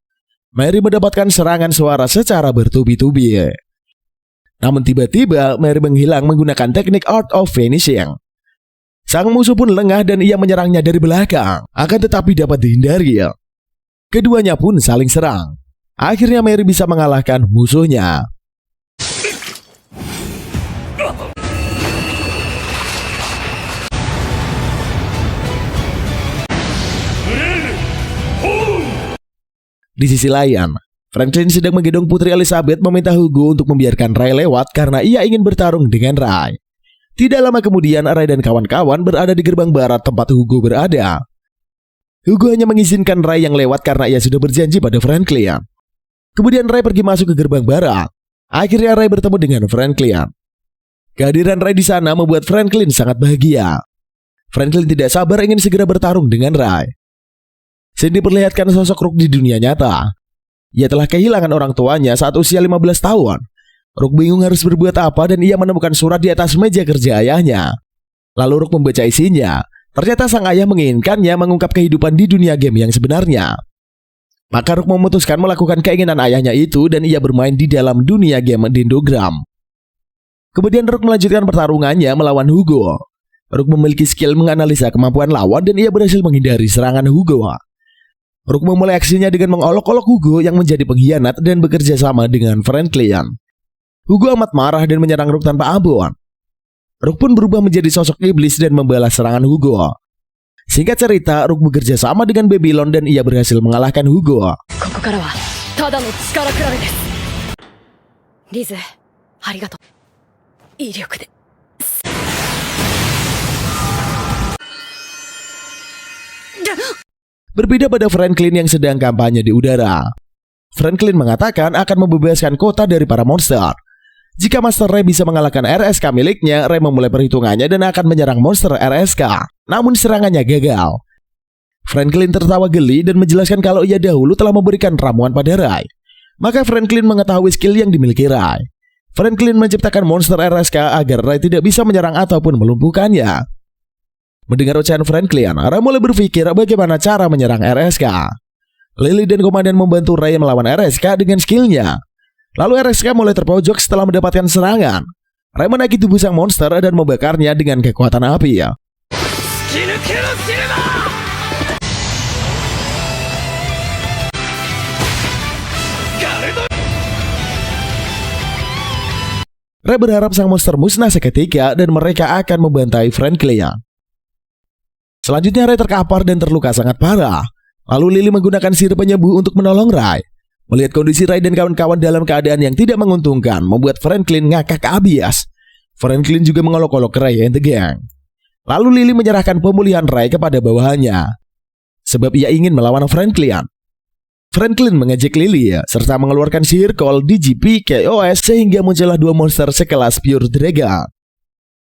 S1: Mary mendapatkan serangan suara secara bertubi-tubi. Namun tiba-tiba Mary menghilang menggunakan teknik Art of Vanishing. Sang musuh pun lengah dan ia menyerangnya dari belakang, akan tetapi dapat dihindari. Keduanya pun saling serang. Akhirnya Mary bisa mengalahkan musuhnya. Di sisi lain, Franklin sedang menggendong Putri Elizabeth meminta Hugo untuk membiarkan Ray lewat karena ia ingin bertarung dengan Ray. Tidak lama kemudian, Ray dan kawan-kawan berada di gerbang barat tempat Hugo berada. Hugo hanya mengizinkan Ray yang lewat karena ia sudah berjanji pada Franklin. Kemudian Ray pergi masuk ke gerbang barat. Akhirnya Ray bertemu dengan Franklin. Kehadiran Ray di sana membuat Franklin sangat bahagia. Franklin tidak sabar ingin segera bertarung dengan Ray. Cindy diperlihatkan sosok Rook di dunia nyata. Ia telah kehilangan orang tuanya saat usia 15 tahun. Rook bingung harus berbuat apa dan ia menemukan surat di atas meja kerja ayahnya. Lalu Rook membaca isinya. Ternyata sang ayah menginginkannya mengungkap kehidupan di dunia game yang sebenarnya. Maka Rook memutuskan melakukan keinginan ayahnya itu dan ia bermain di dalam dunia game Dindogram. Kemudian Rook melanjutkan pertarungannya melawan Hugo. Rook memiliki skill menganalisa kemampuan lawan dan ia berhasil menghindari serangan Hugo. Rook memulai aksinya dengan mengolok-olok Hugo yang menjadi pengkhianat dan bekerja sama dengan Franklin. Hugo amat marah dan menyerang Rook tanpa ampun. Rook pun berubah menjadi sosok iblis dan membalas serangan Hugo. Singkat cerita, Rook bekerja sama dengan Babylon dan ia berhasil mengalahkan Hugo. Berbeda pada Franklin yang sedang kampanye di udara. Franklin mengatakan akan membebaskan kota dari para monster. Jika Master Ray bisa mengalahkan RSK miliknya, Ray memulai perhitungannya dan akan menyerang monster RSK. Namun serangannya gagal. Franklin tertawa geli dan menjelaskan kalau ia dahulu telah memberikan ramuan pada Ray. Maka Franklin mengetahui skill yang dimiliki Ray. Franklin menciptakan monster RSK agar Ray tidak bisa menyerang ataupun melumpuhkannya. Mendengar ucapan Franklin, Ray mulai berpikir bagaimana cara menyerang RSK. Lily dan komandan membantu Ray melawan RSK dengan skillnya. Lalu RSK mulai terpojok setelah mendapatkan serangan. Ray menaiki tubuh sang monster dan membakarnya dengan kekuatan api. Ray berharap sang monster musnah seketika dan mereka akan membantai Franklin. Selanjutnya Ray terkapar dan terluka sangat parah. Lalu Lily menggunakan sihir penyembuh untuk menolong Ray. Melihat kondisi Ray dan kawan-kawan dalam keadaan yang tidak menguntungkan membuat Franklin ngakak abis. Franklin juga mengolok-olok Ray and the gang. Lalu Lily menyerahkan pemulihan Ray kepada bawahannya, sebab ia ingin melawan Franklin. Franklin mengejek Lily serta mengeluarkan sihir call DGP KOS sehingga muncullah dua monster sekelas Pure Dragon.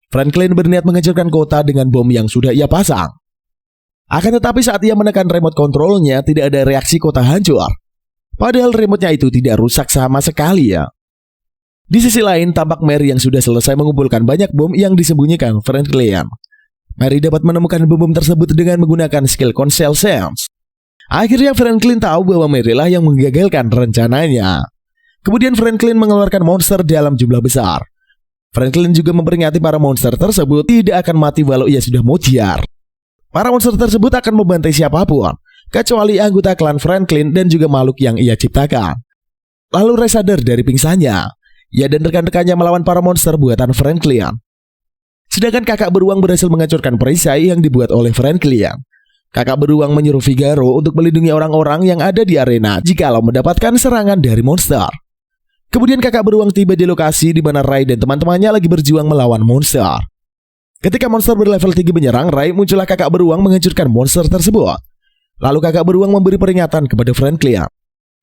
S1: Franklin berniat menghancurkan kota dengan bom yang sudah ia pasang. Akan tetapi saat ia menekan remote controlnya tidak ada reaksi kota hancur. Padahal remote-nya itu tidak rusak sama sekali ya. Di sisi lain tampak Mary yang sudah selesai mengumpulkan banyak bom yang disembunyikan Franklin. Mary dapat menemukan bom tersebut dengan menggunakan skill Consel Sense. Akhirnya Franklin tahu bahwa Mary lah yang menggagalkan rencananya. Kemudian Franklin mengeluarkan monster dalam jumlah besar. Franklin juga memperingati para monster tersebut tidak akan mati walau ia sudah mutiar. Para monster tersebut akan membantai siapapun, kecuali anggota klan Franklin dan juga makhluk yang ia ciptakan. Lalu Ray sadar dari pingsannya. Ia dan rekan-rekannya melawan para monster buatan Franklin. Sedangkan kakak beruang berhasil menghancurkan perisai yang dibuat oleh Franklin. Kakak beruang menyuruh Figaro untuk melindungi orang-orang yang ada di arena jikalau mendapatkan serangan dari monster. Kemudian kakak beruang tiba di lokasi di mana Ray dan teman-temannya lagi berjuang melawan monster. Ketika monster berlevel 3 menyerang Ray, muncullah kakak beruang menghancurkan monster tersebut. Lalu kakak beruang memberi peringatan kepada Franklin.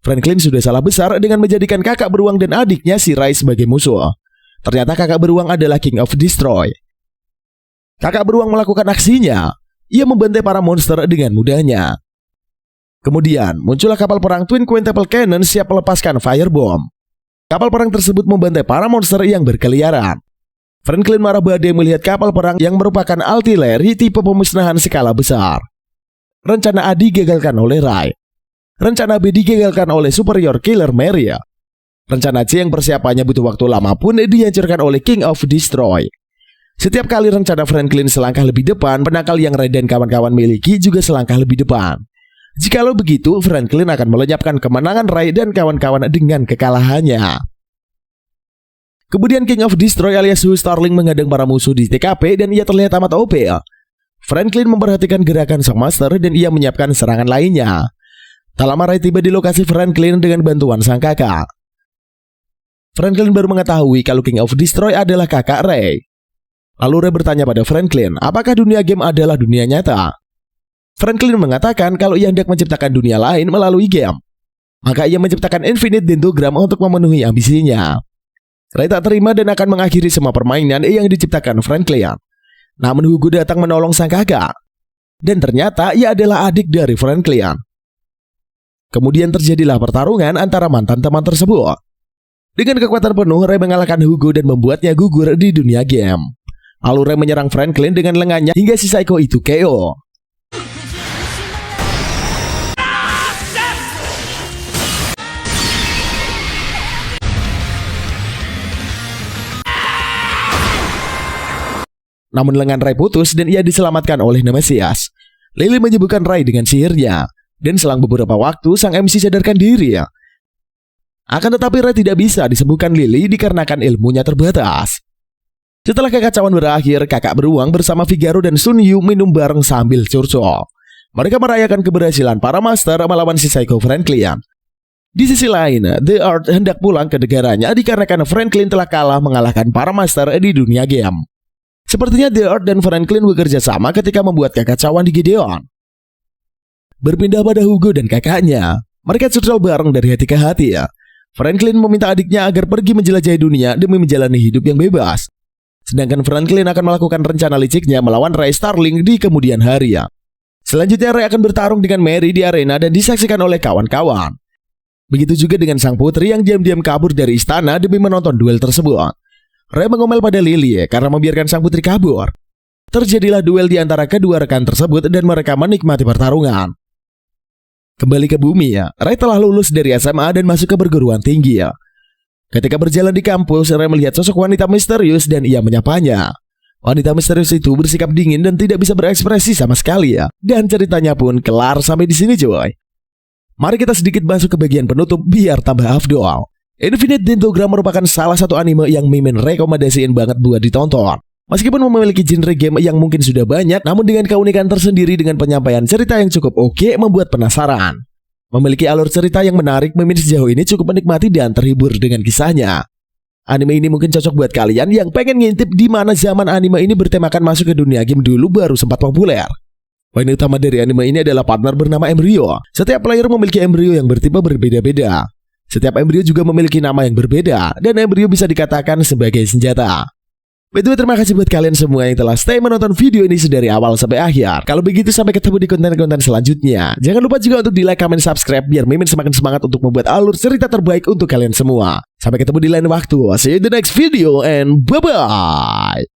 S1: Franklin sudah salah besar dengan menjadikan kakak beruang dan adiknya si Ray sebagai musuh. Ternyata kakak beruang adalah King of Destroy. Kakak beruang melakukan aksinya. Ia membantai para monster dengan mudahnya. Kemudian muncullah kapal perang Twin Quintuple Cannon siap melepaskan firebomb. Kapal perang tersebut membantai para monster yang berkeliaran. Franklin marah badai melihat kapal perang yang merupakan artileri tipe pemusnahan skala besar. Rencana A digagalkan oleh Ray. Rencana B digagalkan oleh Superior Killer Mary. Rencana C yang persiapannya butuh waktu lama pun dihancurkan oleh King of Destroy. Setiap kali rencana Franklin selangkah lebih depan, penakal yang Ray dan kawan-kawan miliki juga selangkah lebih depan. Jikalau begitu, Franklin akan melenyapkan kemenangan Ray dan kawan-kawan dengan kekalahannya. Kemudian King of Destroy alias Hugh Starling menghadang para musuh di TKP dan ia terlihat amat OP. Franklin memperhatikan gerakan sang master dan ia menyiapkan serangan lainnya. Tak lama Ray tiba di lokasi Franklin dengan bantuan sang kakak. Franklin baru mengetahui kalau King of Destroy adalah kakak Ray. Lalu Ray bertanya pada Franklin, apakah dunia game adalah dunia nyata? Franklin mengatakan kalau ia hendak menciptakan dunia lain melalui game. Maka ia menciptakan Infinite Dendrogram untuk memenuhi ambisinya. Ray tak terima dan akan mengakhiri semua permainan yang diciptakan Franklin. Namun Hugo datang menolong sang kakak. Dan ternyata ia adalah adik dari Franklin. Kemudian terjadilah pertarungan antara mantan teman tersebut. Dengan kekuatan penuh, Ray mengalahkan Hugo dan membuatnya gugur di dunia game. Lalu Ray menyerang Franklin dengan lengannya hingga si Psycho itu KO. Namun lengan Ray putus dan ia diselamatkan oleh Nemesis. Lily menyembuhkan Ray dengan sihirnya. Dan selang beberapa waktu sang MC sadarkan diri. Akan tetapi Ray tidak bisa disembuhkan Lily dikarenakan ilmunya terbatas. Setelah kekacauan berakhir, kakak beruang bersama Figaro dan Sun Yu minum bareng sambil curcol. Mereka merayakan keberhasilan para master melawan si Psycho Franklin. Di sisi lain, The Earth hendak pulang ke negaranya dikarenakan Franklin telah kalah mengalahkan para master di dunia game. Sepertinya The Earth dan Franklin bekerja sama ketika membuat kekacauan di Gideon. Berpindah pada Hugo dan kakaknya, mereka curcol bareng dari hati ke hati. Franklin meminta adiknya agar pergi menjelajahi dunia demi menjalani hidup yang bebas. Sedangkan Franklin akan melakukan rencana liciknya melawan Ray Starling di kemudian hari. Selanjutnya Ray akan bertarung dengan Mary di arena dan disaksikan oleh kawan-kawan. Begitu juga dengan sang putri yang diam-diam kabur dari istana demi menonton duel tersebut. Ray mengomel pada Lily karena membiarkan sang putri kabur. Terjadilah duel di antara kedua rekan tersebut dan mereka menikmati pertarungan. Kembali ke bumi Ray telah lulus dari SMA dan masuk ke perguruan tinggi. Ketika berjalan di kampus, Ray melihat sosok wanita misterius dan ia menyapanya. Wanita misterius itu bersikap dingin dan tidak bisa berekspresi sama sekali Dan ceritanya pun kelar sampai di sini coy. Mari kita sedikit masuk ke bagian penutup biar tambah afdol. Infinite Dendrogram merupakan salah satu anime yang Mimin rekomendasiin banget buat ditonton. Meskipun memiliki genre game yang mungkin sudah banyak, namun dengan keunikan tersendiri dengan penyampaian cerita yang cukup oke membuat penasaran. Memiliki alur cerita yang menarik, Mimin sejauh ini cukup menikmati dan terhibur dengan kisahnya. Anime ini mungkin cocok buat kalian yang pengen ngintip di mana zaman anime ini bertemakan masuk ke dunia game dulu baru sempat populer. Poin utama dari anime ini adalah partner bernama Embryo. Setiap player memiliki Embryo yang bertipe berbeda-beda. Setiap embrio juga memiliki nama yang berbeda, dan embrio bisa dikatakan sebagai senjata. By the way, terima kasih buat kalian semua yang telah stay menonton video ini dari awal sampai akhir. Kalau begitu, sampai ketemu di konten-konten selanjutnya. Jangan lupa juga untuk di like, comment, subscribe, biar Mimin semakin semangat untuk membuat alur cerita terbaik untuk kalian semua. Sampai ketemu di lain waktu. See you in the next video, and bye-bye!